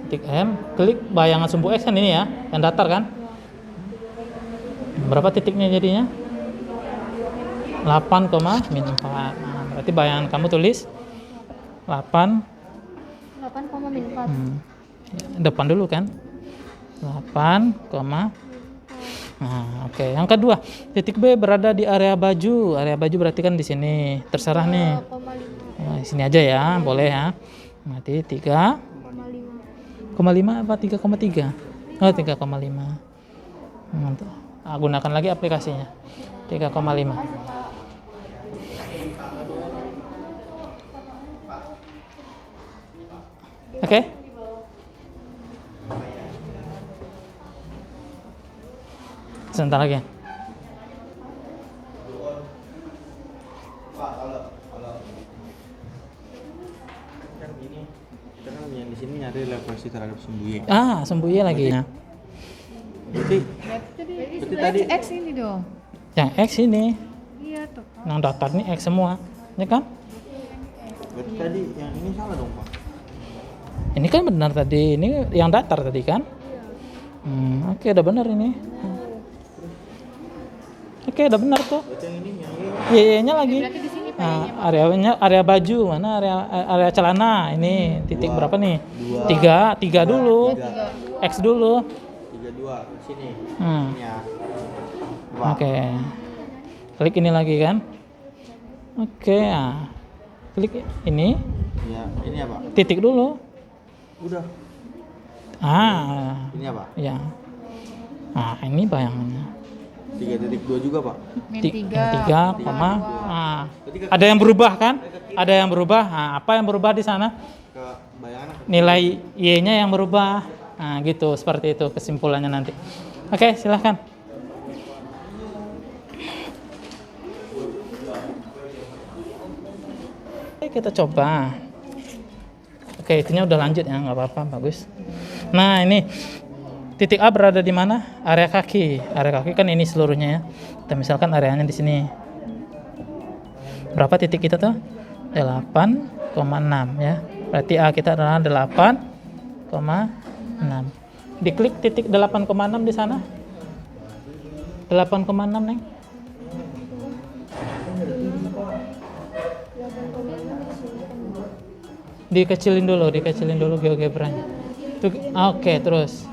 Titik M, klik bayangan sumbu X kan ini ya, yang datar kan? Berapa titiknya jadinya? 8,4. Nah, berarti bayangan kamu tulis 8,4. Depan dulu kan? 8, nah, oke. Yang kedua, titik B berada di area baju. Area baju berarti kan di sini. Terserah nih. Nah, di sini aja ya, boleh ya. Berarti 3,5 apa 3,3? Oh, 3,5. Gunakan lagi aplikasinya. 3,5. Oke? Sebentar lagi. Pak, kalau kan gini, kita kan yang di sini nyari terhadap sumbu Y. Sumbu Y lagi. Nah, Berarti tadi X ini dong. yang X ini, Iya tuh. yang datar nih X semua, ya kan? berarti tadi yang ini salah dong, Pak. Ini kan benar tadi, ini yang datar tadi kan? Oke, udah benar ini. Oke, udah benar tuh. Berarti yang ini yang Y-nya lagi. Berarti di sini Areanya area baju mana area celana ini titik Dua. berapa nih? Dua. Tiga dulu. 3. X dulu. 32 sini. Hmm. Ini ya. Oke. Klik ini lagi kan? Oke, klik ini, Ya, ini apa? titik dulu. Udah. Ini apa? Ya. Ini bayangannya. 3.2 juga, Pak. min Yang 3. 3, koma. Ada yang berubah kan? Ada yang berubah. Apa yang berubah di sana? Ke bayangan Nilai Y-nya yang berubah. Gitu, seperti itu kesimpulannya nanti. Oke, silahkan. Oke, kita coba. Oke, itunya udah lanjut ya, nggak apa-apa, bagus. Nah, ini titik A berada di mana? Area kaki. Area kaki kan ini seluruhnya ya. Kita misalkan areanya di sini. Berapa titik kita tuh? 8,6 ya. Berarti A kita adalah 8,6. Diklik titik 8,6 di sana. 8,6, Neng. Dikecilin dulu GeoGebra-nya. Oke, terus.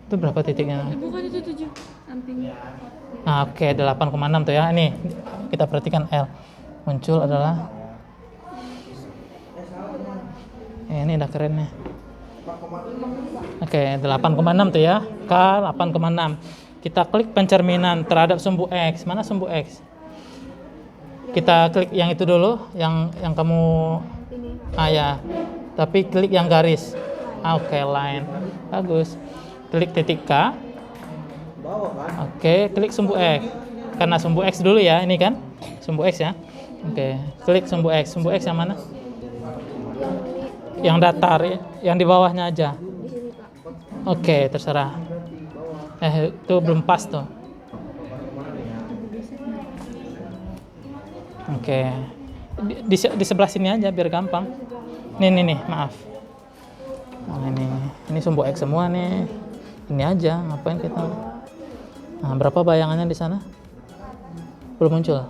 Itu berapa titiknya? Bukan itu 7 samping. Oke, 8,6 tuh ya. Ini kita perhatikan L. Muncul adalah ini udah keren nih. Oke, 8,6 tuh ya. K 8,6. Kita klik pencerminan terhadap sumbu X. Mana sumbu X? Kita klik yang itu dulu, yang kamu ya. Tapi klik yang garis. Oke, line. Bagus. Klik titik K. Oke, klik sumbu X. Karena sumbu X dulu ya, ini kan? Sumbu X ya. Oke, klik sumbu X. Sumbu X yang mana? Yang datar, yang di bawahnya aja. Oke, terserah. Itu belum pas tuh. Oke. Di sebelah sini aja biar gampang. Nih, maaf. Ini sumbu X semua nih. Ini aja, ngapain kita? Berapa bayangannya di sana? Belum muncul.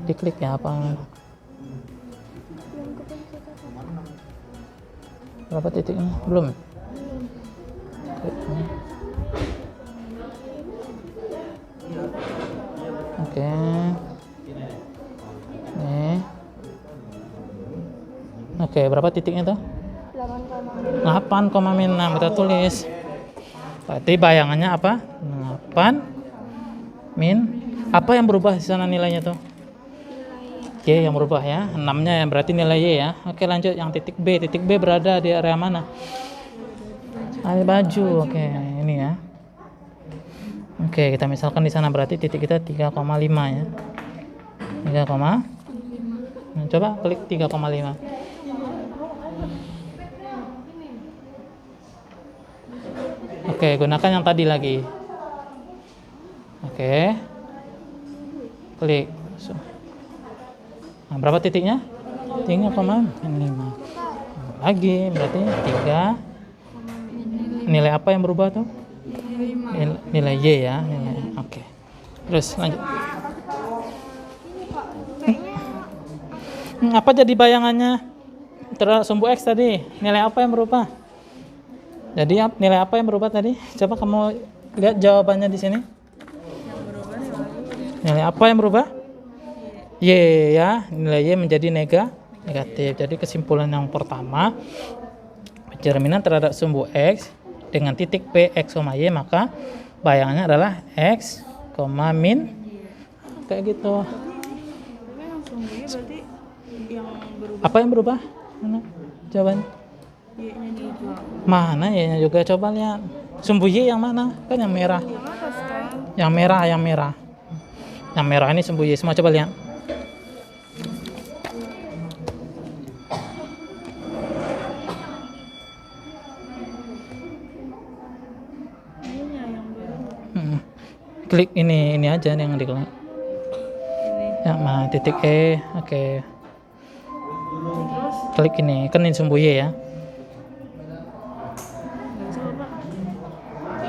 Diklik ya apa? Berapa titiknya? Belum. Oke. Nih. Oke, berapa titiknya tuh? 8,6 kita tulis. Berarti bayangannya apa? 8 min apa yang berubah di sana nilainya tuh? Y yang berubah ya. 6-nya yang berarti nilai Y ya. Oke, lanjut yang titik B. Titik B berada di area mana? Area baju. Oke, ini ya. Oke, kita misalkan di sana berarti titik kita 3,5 ya. 3, coba klik 3,5. Oke, gunakan yang tadi lagi. Oke. Klik. Berapa titiknya? 3,5. Lagi berarti 3. Nilai apa yang berubah tuh? Nilai Y ya. Oke. Terus lanjut. Apa jadi bayangannya? Terhadap sumbu X tadi. Nilai apa yang berubah? Jadi nilai apa yang berubah tadi? Coba kamu lihat jawabannya di sini. Nilai apa yang berubah? Y ya, nilai Y menjadi negatif. Jadi kesimpulan yang pertama, pencerminan terhadap sumbu X dengan titik P X, Y, maka bayangannya adalah X, min kayak gitu. Berarti yang berubah Apa yang berubah? Mana jawabannya? Y-nya juga. Mana Y-nya juga, coba lihat. Sumbu Y yang mana? Kan yang merah. Yang atas kan? Yang merah. Yang merah ini sumbu Y semua, coba lihat. Ininya yang baru. Klik ini aja yang diklik. Ini. Ya, nah, titik E, oke. Terus Klik ini, kan ini sumbu Y ya. coba.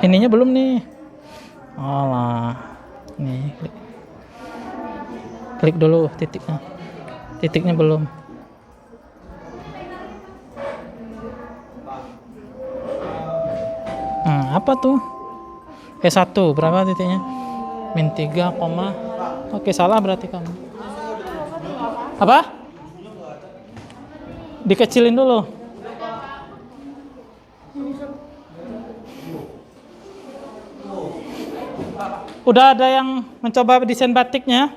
Ininya belum nih. Alah. Nih, klik. Klik dulu titiknya. Titiknya belum. Apa tuh? E1 berapa titiknya? Min 3, oke, salah berarti kamu. Apa? Dikecilin dulu. Udah ada yang mencoba desain batiknya?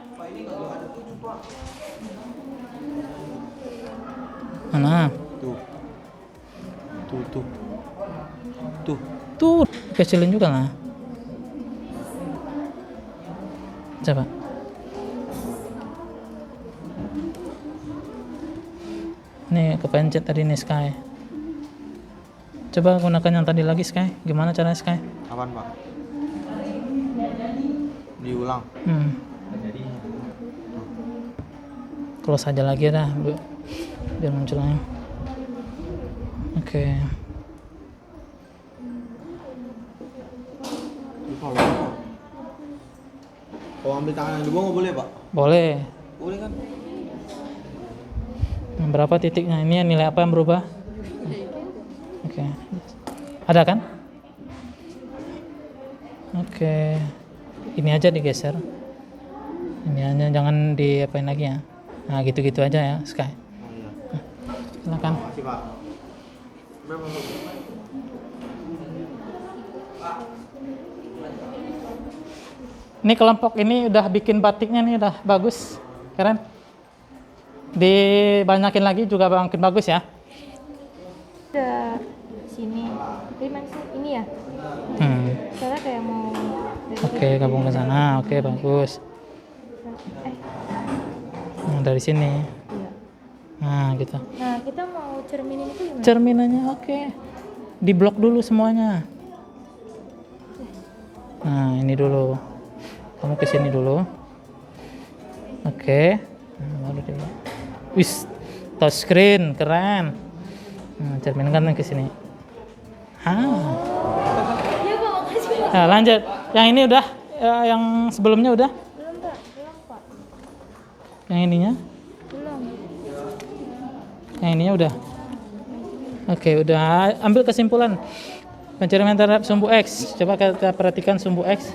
Mana? Tuh, kecilin juga lah. Coba. Nih, kepencet tadi nih Sky. Coba gunakan yang tadi lagi Sky. Gimana caranya Sky? Apaan, Pak? Diulang. Close aja lagi dah, biar muncul lagi. Oke. Kalau ambil tangan yang di bawah nggak boleh, Pak? Boleh. Boleh kan? Berapa titiknya? Ini nilai apa yang berubah? Oke. Ada kan? Oke. Ini aja digeser. Ini hanya jangan diapain lagi ya. Nah, gitu-gitu aja ya, Sky. Oh iya. Silakan. Makasih, Pak. Ini kelompok ini udah bikin batiknya nih, udah bagus. Keren. Dibanyakin lagi juga makin bagus ya. Ada sini. Tapi maksudnya ini ya. Soalnya kayak mau Oke, gabung ke sana. Oke, bagus. Nah, dari sini. Iya. Nah, gitu. Nah, kita mau cerminin itu gimana? Cerminannya oke. Diblok dulu semuanya. Nah, ini dulu. Kamu ke sini dulu. Oke. Nah, baru di. Wis, touchscreen, keren. Nah, cerminkan ke sini. Ya, Pak, makasih, Pak. Nah, lanjut. Yang ini udah, yang sebelumnya udah. Belum, Pak. Belum, Pak. Yang ininya, Belum. yang ininya udah. Oke, udah. Ambil kesimpulan. Pencarian terhadap sumbu X. Coba kita perhatikan sumbu X.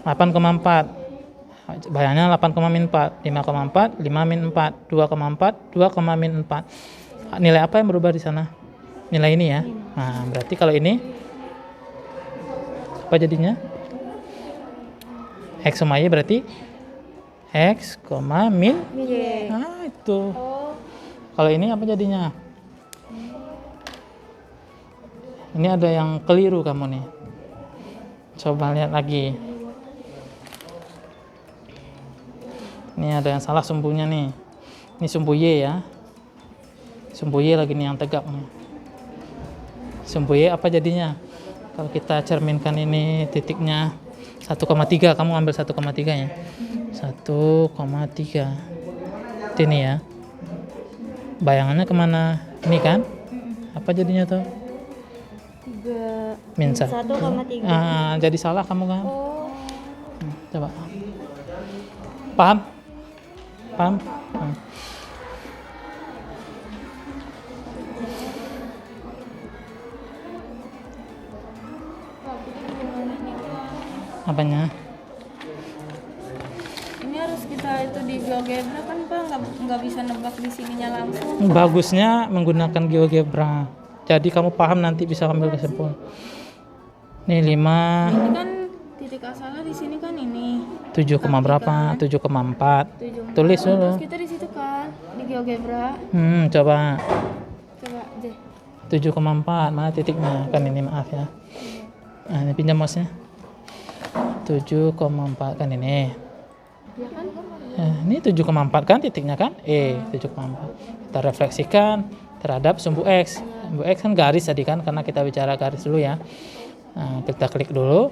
8,4. Bayangnya 8, min 4, 5,4, 5 min 4, 2,4, 2, min 4. Nilai apa yang berubah di sana? Nilai ini ya. Nah, berarti kalau ini apa jadinya? X sama Y berarti X, min. Y. Nah, itu. Oh, Kalau ini apa jadinya? Ini ada yang keliru kamu nih. Coba lihat lagi. Ini ada yang salah sumbunya nih. Ini sumbu Y ya. Sumbu Y lagi nih yang tegak nih. Sumbu Y apa jadinya? Kalau kita cerminkan ini titiknya 1,3, kamu ambil 1,3 ya. 1,3. Ini ya. Bayangannya kemana? Ini kan? Apa jadinya tuh? 3 Min 1,3. jadi salah kamu kan? Oh, Coba. Paham? Paham? Apanya? ini harus kita itu di GeoGebra kan, Pak, nggak bisa nebak di sininya langsung. Bagusnya menggunakan GeoGebra. Jadi kamu paham nanti bisa ambil kesimpulan. Nih 5, Ini kan titik asalnya di sini kan ini 7, berapa? 7,4. 7. Tulis dulu. Terus kita di situ kan di GeoGebra. Coba. Coba deh. 7,4. Mana titiknya? Kan ini maaf ya. Nah, ini pinjam mouse-nya. 7,4 kan ini. Ya kan? Ini 7,4 kan titiknya kan? 7,4. Kita refleksikan terhadap sumbu X. Sumbu X kan garis tadi kan, karena kita bicara garis dulu ya. Nah, kita klik dulu.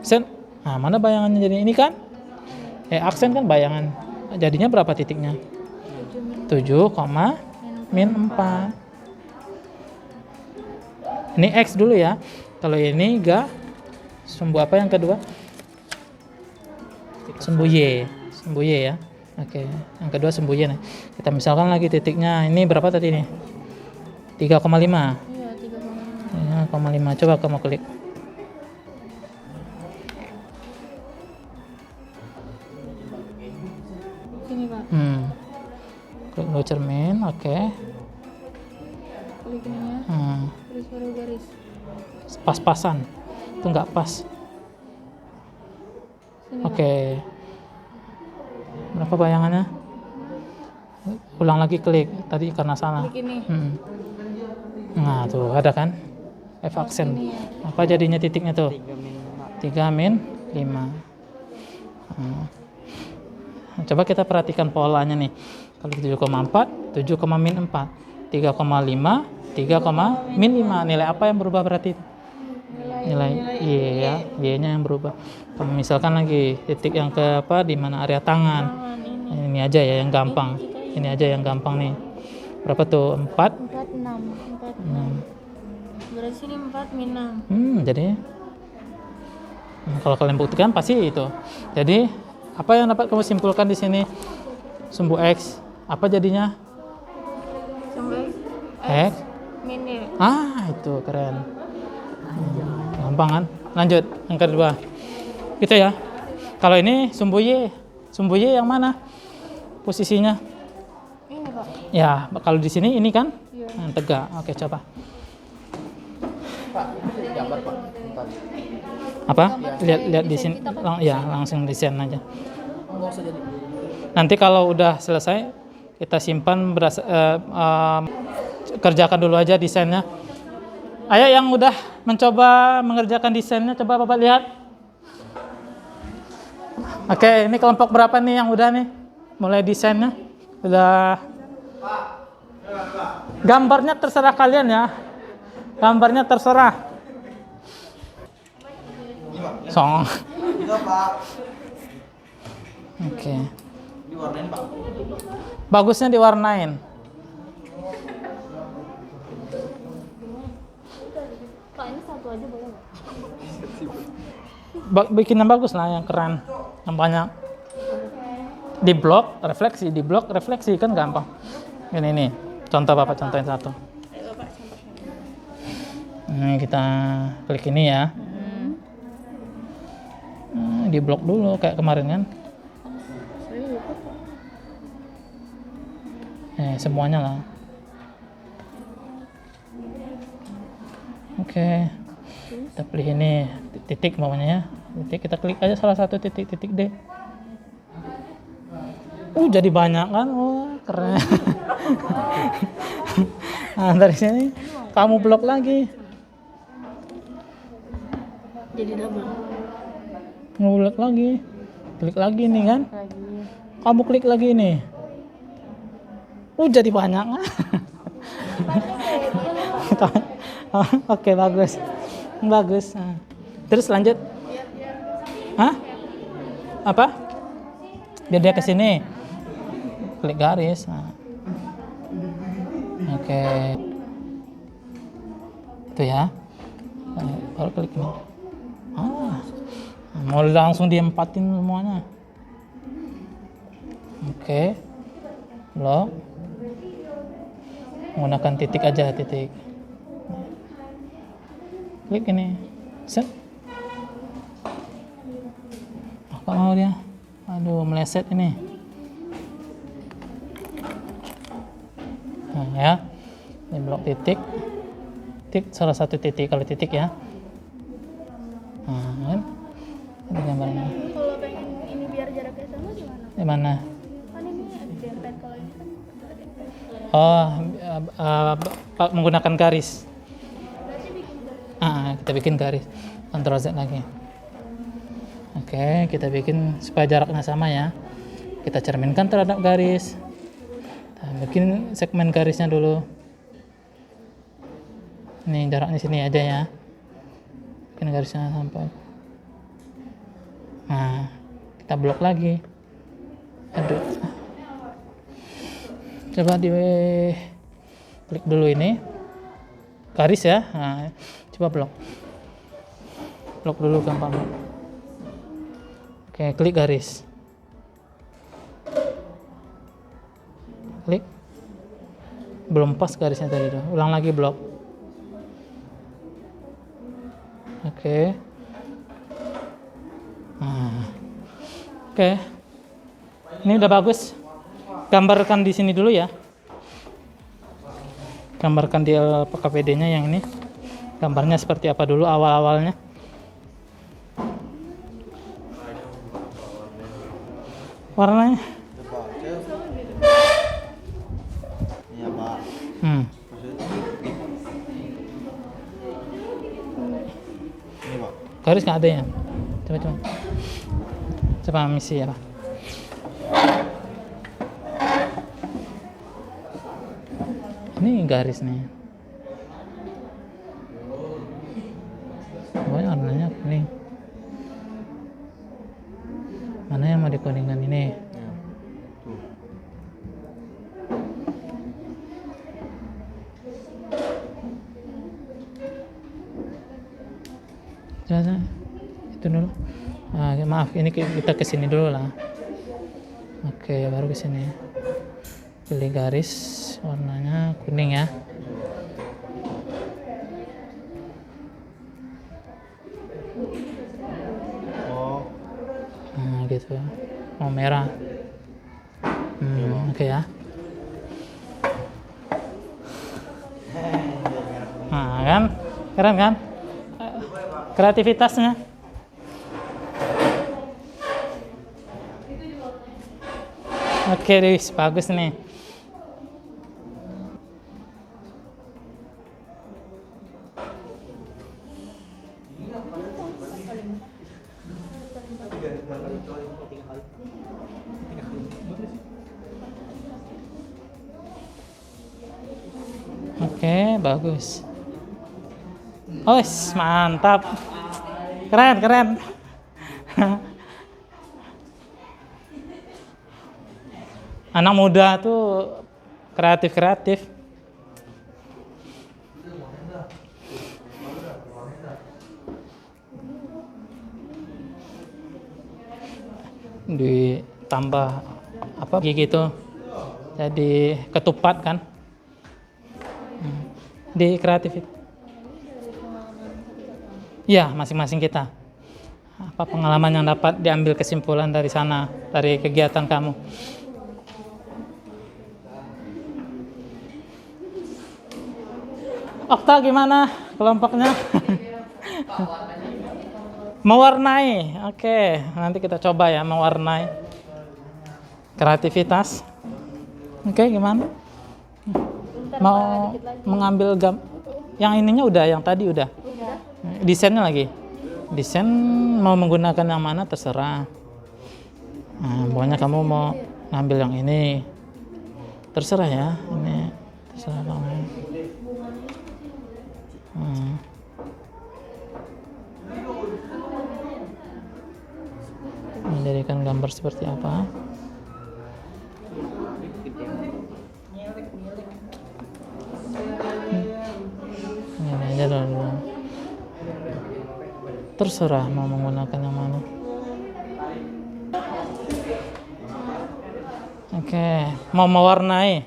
Set. Nah, mana bayangannya jadi ini kan? Aksen kan bayangan. Jadinya berapa titiknya? 7, min 4. Ini X dulu ya. Kalau ini sumbu apa yang kedua? Sumbu Y. Sumbu Y ya. Oke, yang kedua sumbu Y nih. Kita misalkan lagi titiknya ini berapa tadi nih? 3,5. Iya, 3,5. 3,5. Coba kamu klik. Sini, Pak. Klik dulu cermin, oke. Klik ininya. Terus baru garis. Pas-pasan. Itu nggak pas. Sini, Oke. Berapa bayangannya? Ulang lagi klik. Tadi karena salah. Klik ini. Nah, tuh ada kan? F aksen. Apa jadinya titiknya tuh? 3 min 5. Coba kita perhatikan polanya nih. Kalau 7,4, 7, min 4. 3,5, 3, min 5. Nilai apa yang berubah berarti? Nilai Y ya. Y-nya yang berubah. Kalau misalkan lagi titik yang ke apa, di mana area tangan. Ini aja ya yang gampang. Ini aja yang gampang nih. Berapa tuh? 4? 6. Berarti sini 4 min 6. Jadi kalau kalian buktikan pasti itu. Jadi apa yang dapat kamu simpulkan di sini? Sumbu X apa jadinya? Sumbu X min Y. itu keren. Gampang kan? Lanjut yang kedua. Gitu ya. Kalau ini sumbu Y yang mana posisinya? Ini, Pak. Ya, kalau di sini ini kan Iya. tegak. Oke, coba. Pak, gambar Pak. Bentar. Apa? Lihat di sini. Langsung desain aja. Nggak usah jadi. Nanti kalau udah selesai kita simpan kerjakan dulu aja desainnya. Ayo yang udah mencoba mengerjakan desainnya, coba Bapak lihat. Oke, ini kelompok berapa nih yang udah nih mulai desainnya? Udah. Gambarnya terserah kalian ya. Gambarnya terserah. Song. Iya Pak. Oke. Diwarnain Pak. Bagusnya diwarnain. Pak, ini satu aja boleh nggak? Bikin yang bagus lah, yang keren, yang banyak. Di blok refleksi kan gampang. Ini contoh Bapak contohin satu. Ini kita klik ini ya. Di blok dulu kayak kemarin kan. Semuanya lah. Oke. Kita pilih ini titik namanya ya. Titik, kita klik aja salah satu titik D. Jadi banyak kan. Keren. Nah, dari sini kamu blok lagi. Jadi double. Ngulek lagi. Klik lagi nih kan. Kamu klik lagi nih. Jadi banyak. Oke, bagus. Nah. Terus lanjut. Hah? Apa? Biar dia ke sini. Klik garis. Nah. Oke. Itu ya. Baru klik ini. Mau langsung diempatin semuanya. Oke. Blok. Menggunakan titik aja, titik. Klik ini. Set. Apa mau dia? Aduh, meleset ini. Nah, ya. Ini blok titik. Titik salah satu titik, kalau titik ya. Nah, kan? Ini gambarnya. Kalau pengen ini biar jaraknya sama gimana? Di mana? Kan ini dempet, kalau ini kan Menggunakan garis. berarti bikin garis. Kita bikin garis. Ctrl Z lagi. Oke. Oke, kita bikin supaya jaraknya sama ya. Kita cerminkan terhadap garis. Kita bikin segmen garisnya dulu. Ini jaraknya sini aja ya. Bikin garisnya sampai. Nah, kita blok lagi. Aduh. Coba di klik dulu ini. Garis ya. Nah, coba blok. Blok dulu gampang. Oke, klik garis. Klik. Belum pas garisnya tadi tuh. Ulang lagi blok. Oke. Nah. Oke. Ini udah bagus. Gambarkan di sini dulu ya. Gambarkan di LPKPD-nya yang ini. Gambarnya seperti apa dulu awal-awalnya. Warnanya. Iya, Pak. Ini, Pak. Garis nggak ada ya? Coba misi ya, Pak. Ini garis nih. Pokoknya warnanya kuning. Mana yang mau dikuningkan ini? Ya. Tuh. Coba itu dulu. Maaf, ini kita kesini dulu lah. Oke, baru kesini. Pilih garis, warnanya kuning ya. Oh. Nah, gitu. Mau merah. Oke ya. Nah, kan? Keren kan? Kreativitasnya. Oke, Riz, bagus nih. Oke, bagus. Oh, mantap. Keren, keren. Anak muda tuh kreatif. Ditambah apa gitu. Jadi ketupat kan. Di kreatif. Ya, masing-masing kita. Apa pengalaman yang dapat diambil kesimpulan dari sana, dari kegiatan kamu? Okta gimana kelompoknya? Mewarnai. Oke, nanti kita coba ya mewarnai. Kreativitas. Oke, gimana? Mau mengambil yang ininya udah, yang tadi udah. Desainnya lagi. Desain mau menggunakan yang mana terserah. Nah, pokoknya kamu mau ngambil yang ini. Terserah ya. Ini terserah kamu. Menjadikan gambar seperti apa? Ini aja dulu. Terserah mau menggunakan yang mana. Oke, mau mewarnai.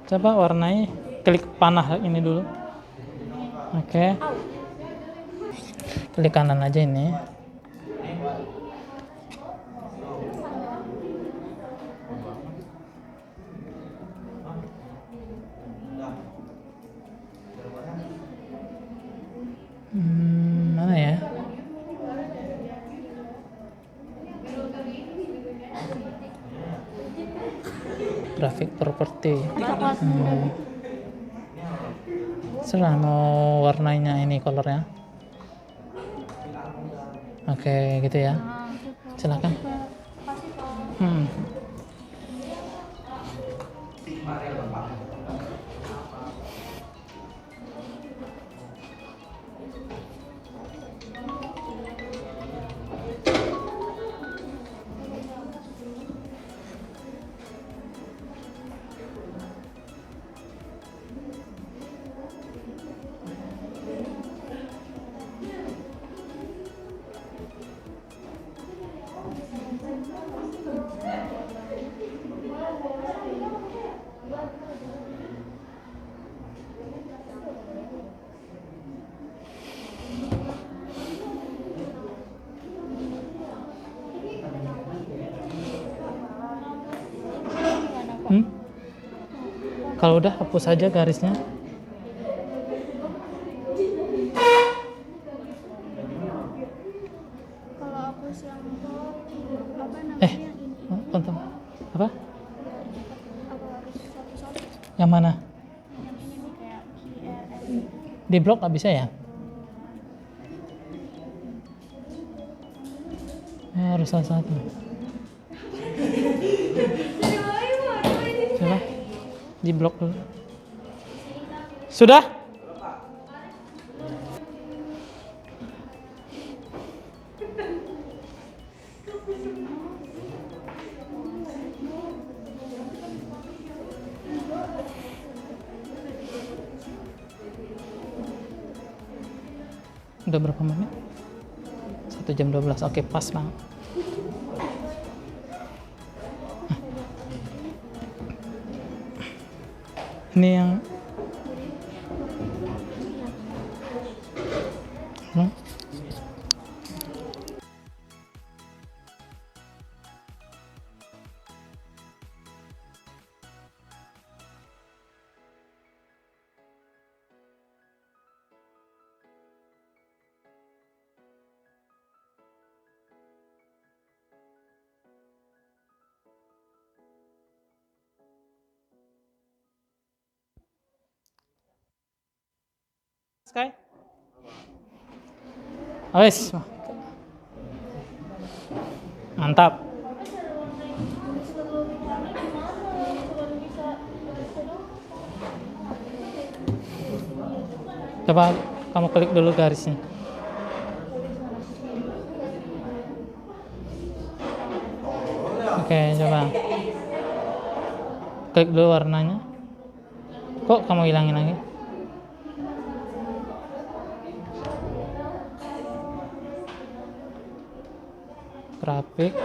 Coba warnai. Klik panah ini dulu. Oke. Klik kanan aja ini. Mana ya? Grafik properti. Serah mau warnanya ini colornya. Oke, gitu ya. Silakan. Kalau udah hapus aja garisnya. Kalau aku siang itu apa namanya ini Tonton. Apa? aku harus satu-satu Yang mana? yang ini nih kayak QRS. Di blok nggak bisa ya? Harus satu-satu. Coba di blok dulu. Sudah? Udah berapa menit? 1 jam 12. Oke, pas banget. Ini yang Sky? Wes. Mantap. Coba kamu klik dulu garisnya. Oke, coba. Klik dulu warnanya. Kok kamu hilangin lagi? Grafik.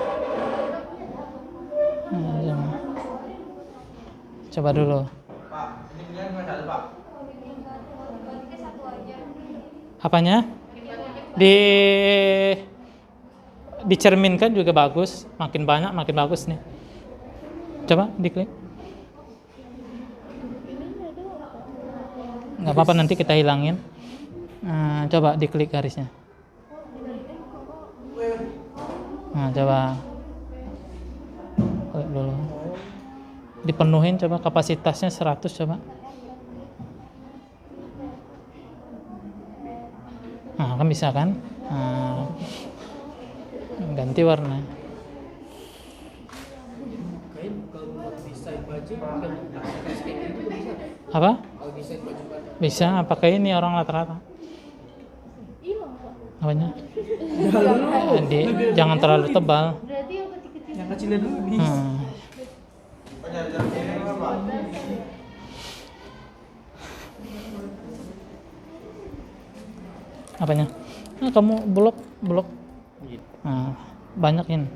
Coba dulu. Pak, ini pilihan cuma satu, Pak. Apanya? Dicerminkan juga bagus. Makin banyak makin bagus nih. Coba diklik. Nggak apa-apa, nanti kita hilangin. Coba diklik garisnya. Nah, coba klik dulu. Dipenuhin, coba kapasitasnya 100, coba. Nah, kan bisa kan? Nah, ganti warna. Apa? Bisa, pakai ini orang rata-rata. Apanya? Jangan terlalu tebal. Berarti yang kecil-kecil Yang kecilnya dulu nih. Apanya? Nah, kamu blok. Nah, banyak ini.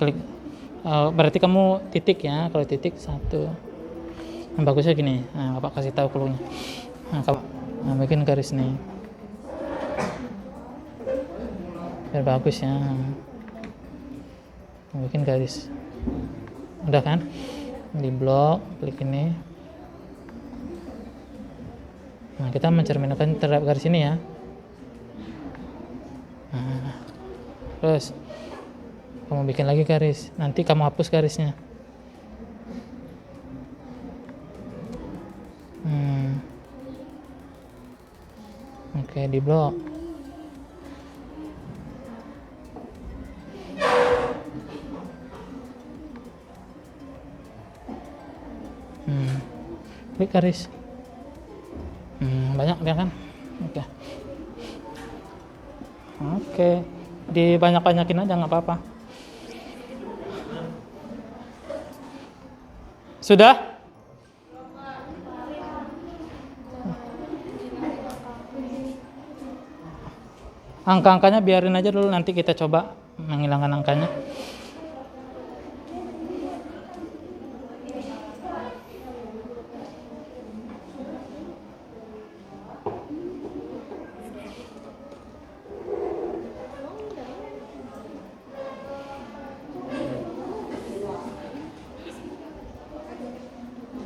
Klik. Berarti kamu titik ya. Kalau titik 1. Yang bagusnya gini. Nah, Bapak kasih tahu cluenya. Nah, bikin garis nih. Biar bagus ya. Bikin garis. Udah kan? Di blok, klik ini. Nah, kita mencerminkan terhadap garis ini ya. Nah, terus kamu bikin lagi garis. Nanti kamu hapus garisnya. Oke, di blok. Klik garis. Banyak dia kan? Oke. Oke. Dibanyak-banyakin aja nggak apa-apa. Sudah? Angka-angkanya biarin aja dulu, nanti kita coba menghilangkan angkanya.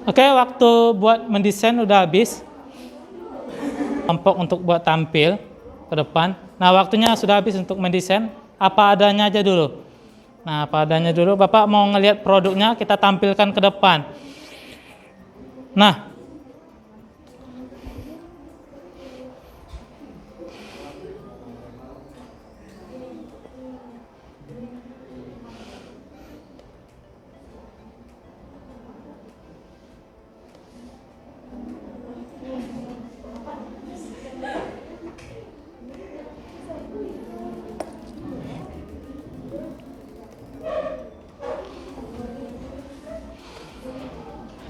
Oke, waktu buat mendesain udah habis. Kelompok untuk buat tampil ke depan. Nah, waktunya sudah habis untuk mendesain. Apa adanya aja dulu. Nah, apa adanya dulu. Bapak mau ngelihat produknya, kita tampilkan ke depan.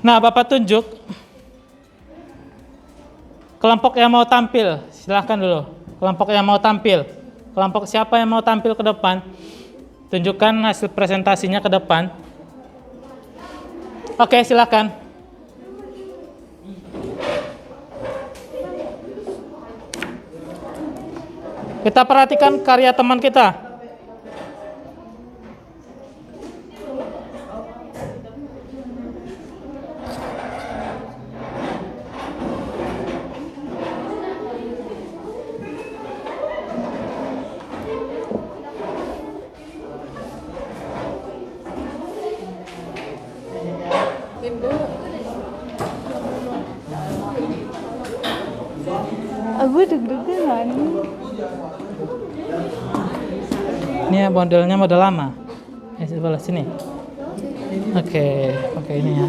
Nah, Bapak tunjuk kelompok yang mau tampil. Silahkan dulu. Kelompok yang mau tampil. Kelompok siapa yang mau tampil ke depan? Tunjukkan hasil presentasinya ke depan. Oke, silahkan. Kita perhatikan karya teman kita. Aku deg-degan. Ini ya modelnya model lama. Sebelah sini. Oke, ini ya.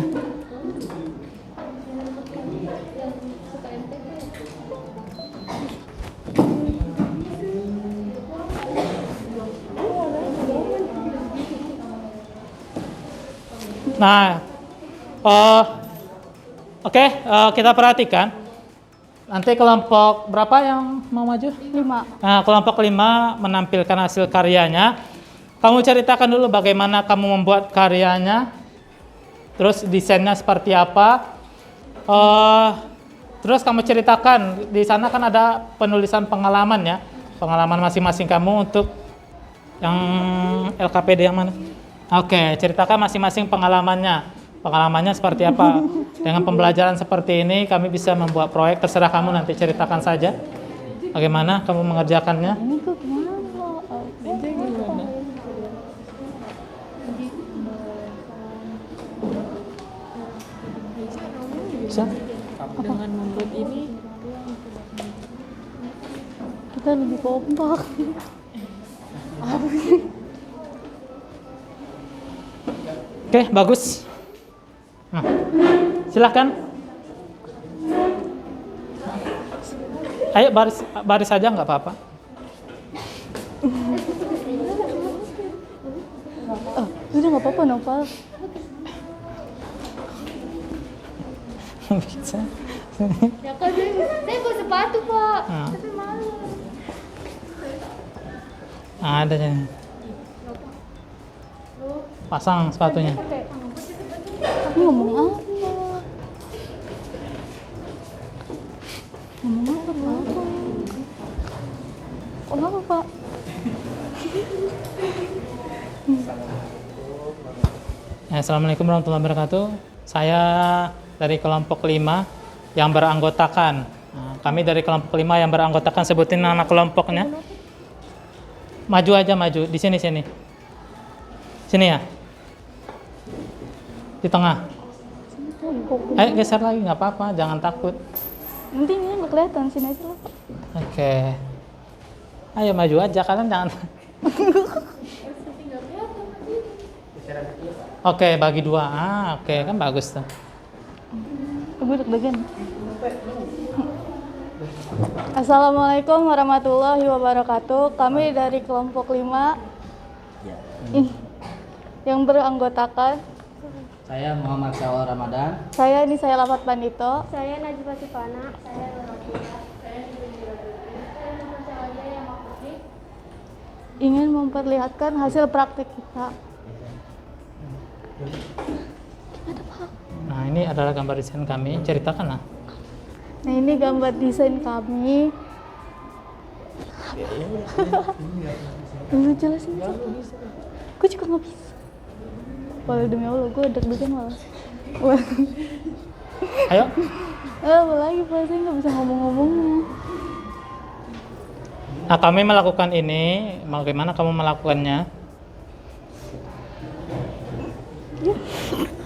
Nah, kita perhatikan. Nanti kelompok berapa yang mau maju? 5. Nah, kelompok 5 menampilkan hasil karyanya. Kamu ceritakan dulu bagaimana kamu membuat karyanya, terus desainnya seperti apa. Terus kamu ceritakan, di sana kan ada penulisan pengalaman ya, pengalaman masing-masing kamu untuk yang LKPD yang mana? Oke, ceritakan masing-masing pengalamannya. Pengalamannya seperti apa? Dengan pembelajaran seperti ini, kami bisa membuat proyek. Terserah kamu, nanti ceritakan saja bagaimana kamu mengerjakannya. Ini kok gimana? Bisa? Dengan membuat ini Kita lebih kompak. Oke, bagus. Nah, silahkan. Ayo baris saja, nggak apa-apa. Udah nggak apa-apa, Noval. Bisa. Ya kan, saya bawa sepatu, Pak. Nah. Tapi malu. Ada nih. Pasang sepatunya. Aku ngomong apa? Ngomong apa, Pak? Kok apa, Pak? Assalamualaikum warahmatullahi wabarakatuh. Saya dari kelompok 5 yang beranggotakan. Nah, kami dari kelompok 5 yang beranggotakan, sebutin nama kelompoknya. Maju aja, maju. Di sini. Sini ya. Di tengah. Ayo geser lagi, nggak apa-apa, jangan takut. Nanti ini nggak kelihatan, sini aja lah, Pak. Oke. Ayo maju aja, kalian jangan. Oke, bagi 2. Oke, kan bagus tuh. Gue deg-degan. Assalamualaikum warahmatullahi wabarakatuh. Kami dari kelompok 5 yang beranggotakan Saya Muhammad Syawal Ramadan. saya Lafat Pandito, Saya Najwa Sifana. Saya ingin memperlihatkan hasil praktik kita. Nah, ini adalah gambar desain kami. Ceritakan lah. Nah, ini gambar desain kami. Lu jelasin. Gue juga nggak bisa. Walau demi Allah, gue deg-degan malah. Ayo. Apa lagi Pak, saya nggak bisa ngomong-ngomongnya. Nah, kami melakukan ini. Bagaimana kamu melakukannya?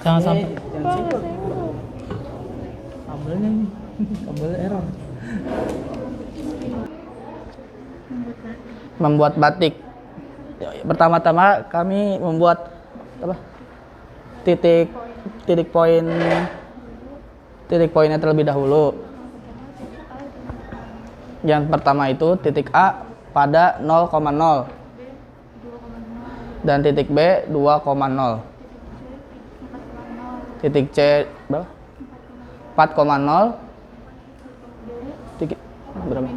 Jangan sampai. Kabelnya nih. Kabel error. Membuat batik. Pertama-tama kami membuat apa? Titik poinnya terlebih dahulu. Yang pertama itu titik A pada 0,0 dan titik B 2,0. Titik C berapa? 4,0. Titik berapa?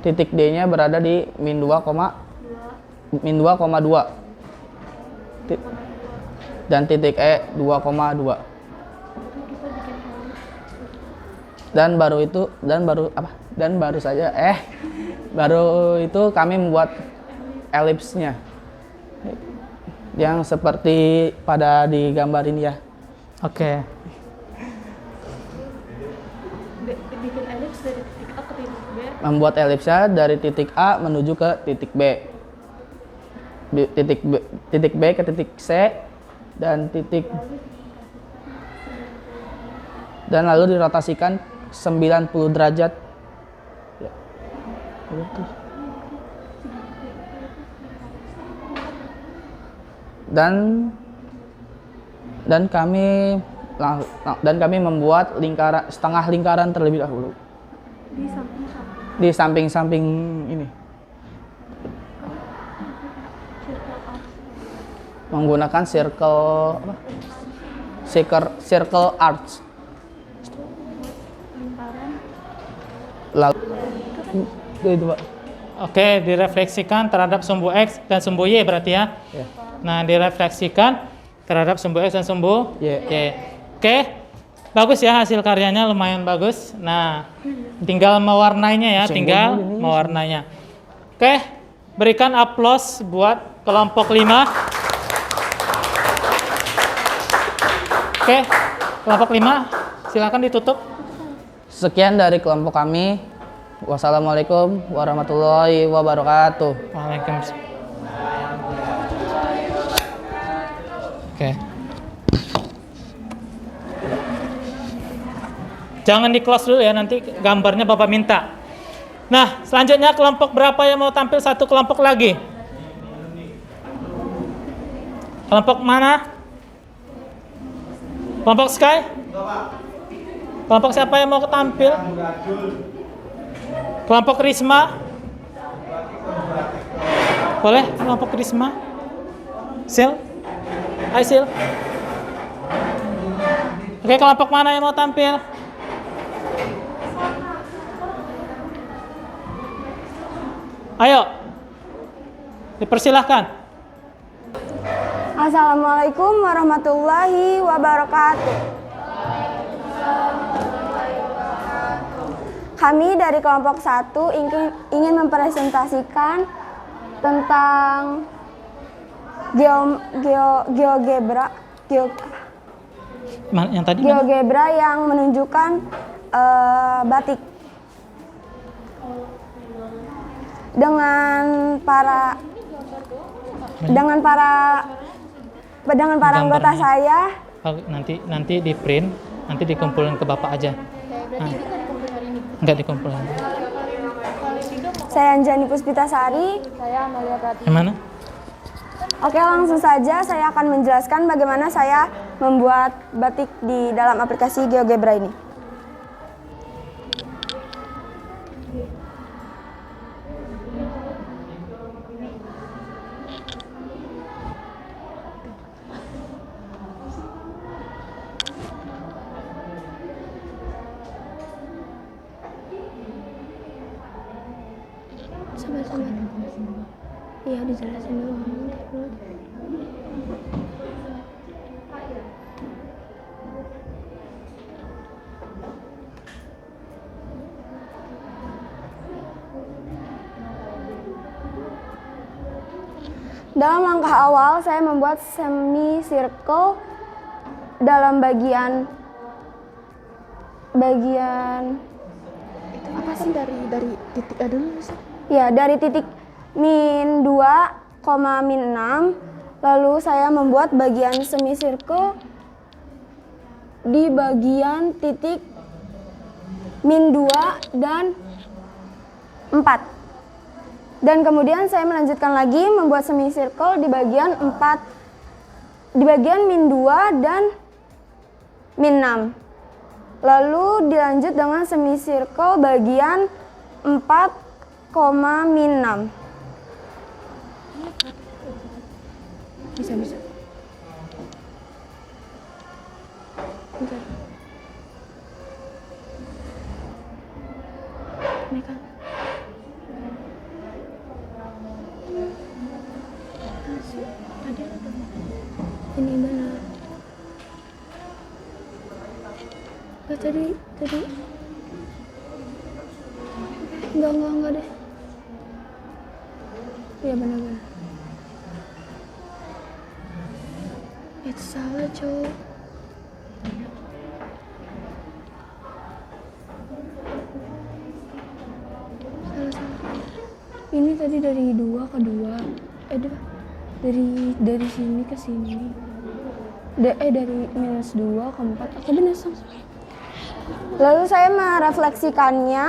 Titik D-nya berada di min 2,2. Dan titik E 2,2. Dan baru itu kami membuat elipsnya yang seperti pada di gambar ini ya. Oke. Bikin elips dari titik A ke titik B. Membuat elipsnya dari titik A menuju ke titik B. Titik B ke titik C dan lalu dirotasikan 90 derajat. Ya. Dan kami membuat setengah lingkaran terlebih dahulu di samping-samping ini menggunakan circle arch. Lalu itu Pak. Oke, direfleksikan terhadap sumbu X dan sumbu Y berarti ya. Ya. Nah, direfleksikan terhadap sumbu X dan sumbu Y. Oke. Bagus ya, hasil karyanya lumayan bagus. Nah, tinggal mewarnainya ya, mewarnainya. Oke, berikan aplaus buat kelompok 5. Oke, kelompok 5, silakan ditutup. Sekian dari kelompok kami. Wassalamualaikum warahmatullahi wabarakatuh. Waalaikumsalam. Oke. Jangan di close dulu ya, nanti gambarnya Bapak minta. Nah, selanjutnya kelompok berapa yang mau tampil? Satu kelompok lagi. Kelompok mana? Kelompok Sky? Kelompok siapa yang mau tampil? Kelompok Risma? Boleh kelompok Risma? Sil? Hai Sil. Oke, kelompok mana yang mau tampil? Ayo, dipersilahkan. Assalamualaikum warahmatullahi wabarakatuh. Kami dari kelompok 1 ingin mempresentasikan tentang Yang tadi GeoGebra yang menunjukkan batik dengan para anggota saya. Nanti di print, nanti dikumpulin ke Bapak aja. Enggak dikumpulin. Saya Anjani Puspitasari. Saya Amalia Pratiwi. Yang mana? Oke, langsung saja saya akan menjelaskan bagaimana saya membuat batik di dalam aplikasi GeoGebra ini. Sabar. Iya, dijelasin dulu. Dalam langkah awal, saya membuat semi circle dalam bagian Itu apa sih dari titik A dulu sih? ya dari titik min 2, min 6. Lalu saya membuat bagian semi circle di bagian titik min 2 dan 4. Dan kemudian saya melanjutkan lagi membuat semi circle di bagian min 2 dan min 6. Lalu dilanjut dengan semi circle bagian 4, min 6. Bisa. Bentar. Ini kan. Ini benar. Tadi. Enggak deh. Iya benar. Itu salah, cowok. Salah. Ini tadi dari 2 ke 2. Dari sini ke sini. Dari minus 2 ke 4. Aku benar sama. Lalu saya merefleksikannya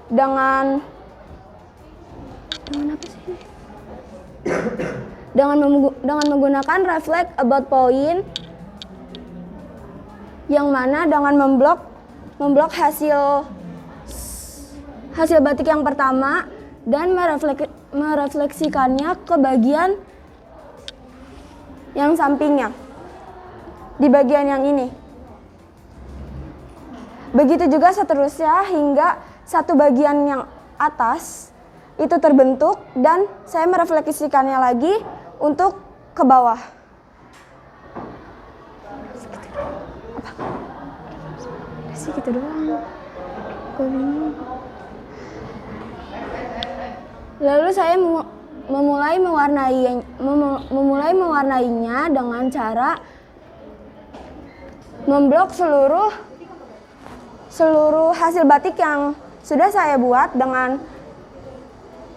dengan apa sih ini? dengan menggunakan reflect about point, yang mana dengan memblok hasil batik yang pertama dan merefleksikannya ke bagian yang sampingnya di bagian yang ini. Begitu juga seterusnya hingga satu bagian yang atas itu terbentuk dan saya merefleksikannya lagi untuk ke bawah. Sih gitu doang. Gue bingung. Lalu saya memulai mewarnainya dengan cara memblok seluruh hasil batik yang sudah saya buat dengan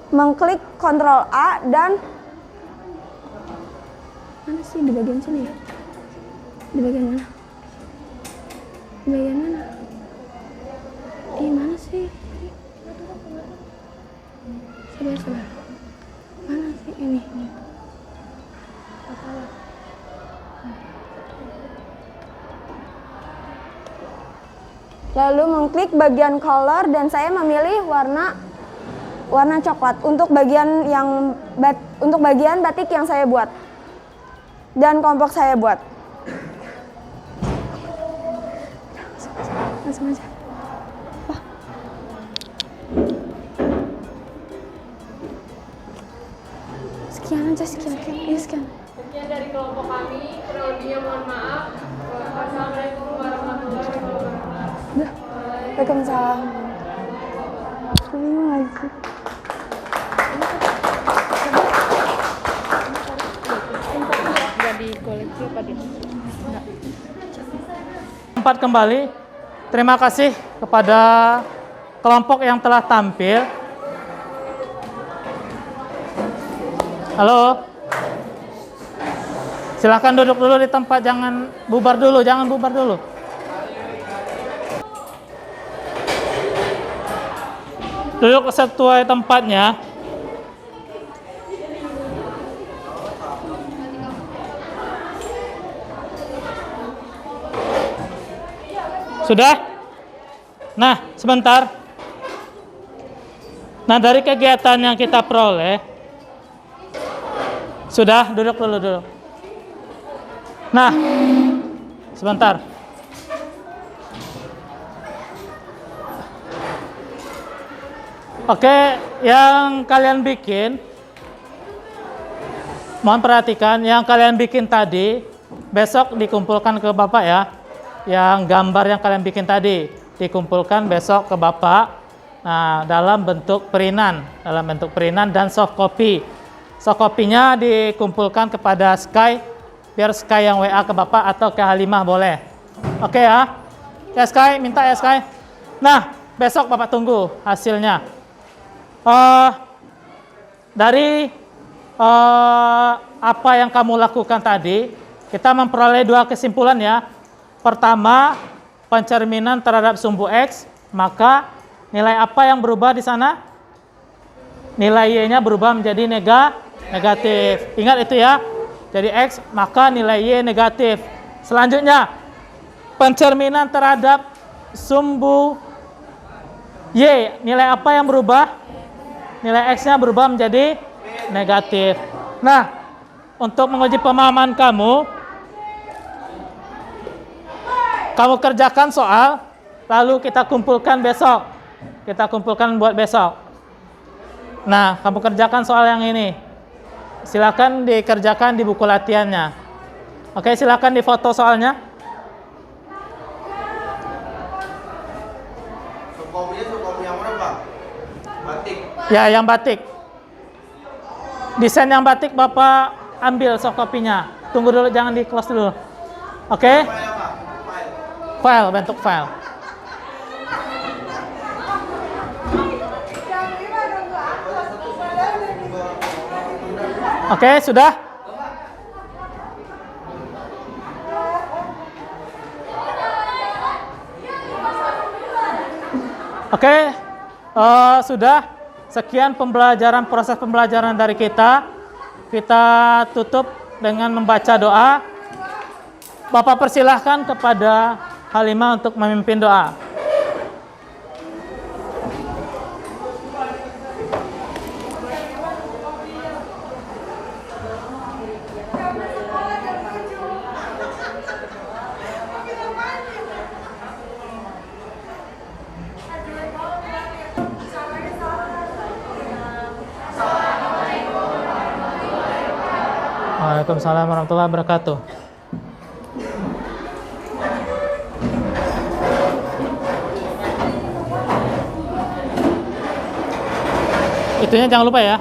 mengklik Ctrl A dan mana sih di bagian sini ya? Di bagian mana? Di bagian mana? Di mana sih? Sabar. Mana sih ini? lalu mengklik bagian color dan saya memilih warna coklat untuk bagian batik yang saya buat dan kelompok saya buat. Langsung aja. Sekian. Iya, sekian. Sekian dari kelompok kami, kurang lebihnya mohon maaf. Wassalamualaikum warahmatullahi wabarakatuh. Waalaikumsalam. Bingung lagi. Enggak di koleksi apa di? Tempat kembali. Terima kasih kepada kelompok yang telah tampil. Halo. Silahkan duduk dulu di tempat, jangan bubar dulu. Duduk sesuai tempatnya. Sudah? Nah, sebentar. Nah, dari kegiatan yang kita peroleh, sudah, duduk dulu. Nah, sebentar. Oke, yang kalian bikin, mohon perhatikan, yang kalian bikin tadi, besok dikumpulkan ke Bapak ya. Yang gambar yang kalian bikin tadi, dikumpulkan besok ke Bapak. Nah, dalam bentuk printan dan soft copy. Soft copy-nya dikumpulkan kepada Sky, biar Sky yang WA ke Bapak atau ke Halimah boleh. Oke ya? Ya Sky, minta ya Sky. Nah, besok Bapak tunggu hasilnya. Dari apa yang kamu lakukan tadi, kita memperoleh dua kesimpulan ya. Pertama, pencerminan terhadap sumbu X, maka nilai apa yang berubah di sana? Nilai Y-nya berubah menjadi negatif. Ingat itu ya. Jadi X, maka nilai Y negatif. Selanjutnya, pencerminan terhadap sumbu Y, nilai apa yang berubah? Nilai X-nya berubah menjadi negatif. Nah, untuk menguji pemahaman kamu kerjakan soal, lalu kita kumpulkan besok. Kita kumpulkan buat besok. Nah, kamu kerjakan soal yang ini. Silakan dikerjakan di buku latihannya. Oke, silakan difoto soalnya. Sukopi yang mana, Pak? Batik. Ya, yang batik. Desain yang batik Bapak ambil soft copy-nya. Tunggu dulu, jangan di close dulu. Oke? File, bentuk file. Oke, sudah? Oke, sudah. Sekian proses pembelajaran dari kita. Kita tutup dengan membaca doa. Bapak persilahkan kepada Halimah untuk memimpin doa. Waalaikumsalam warahmatullahi wabarakatuh. Itunya jangan lupa ya.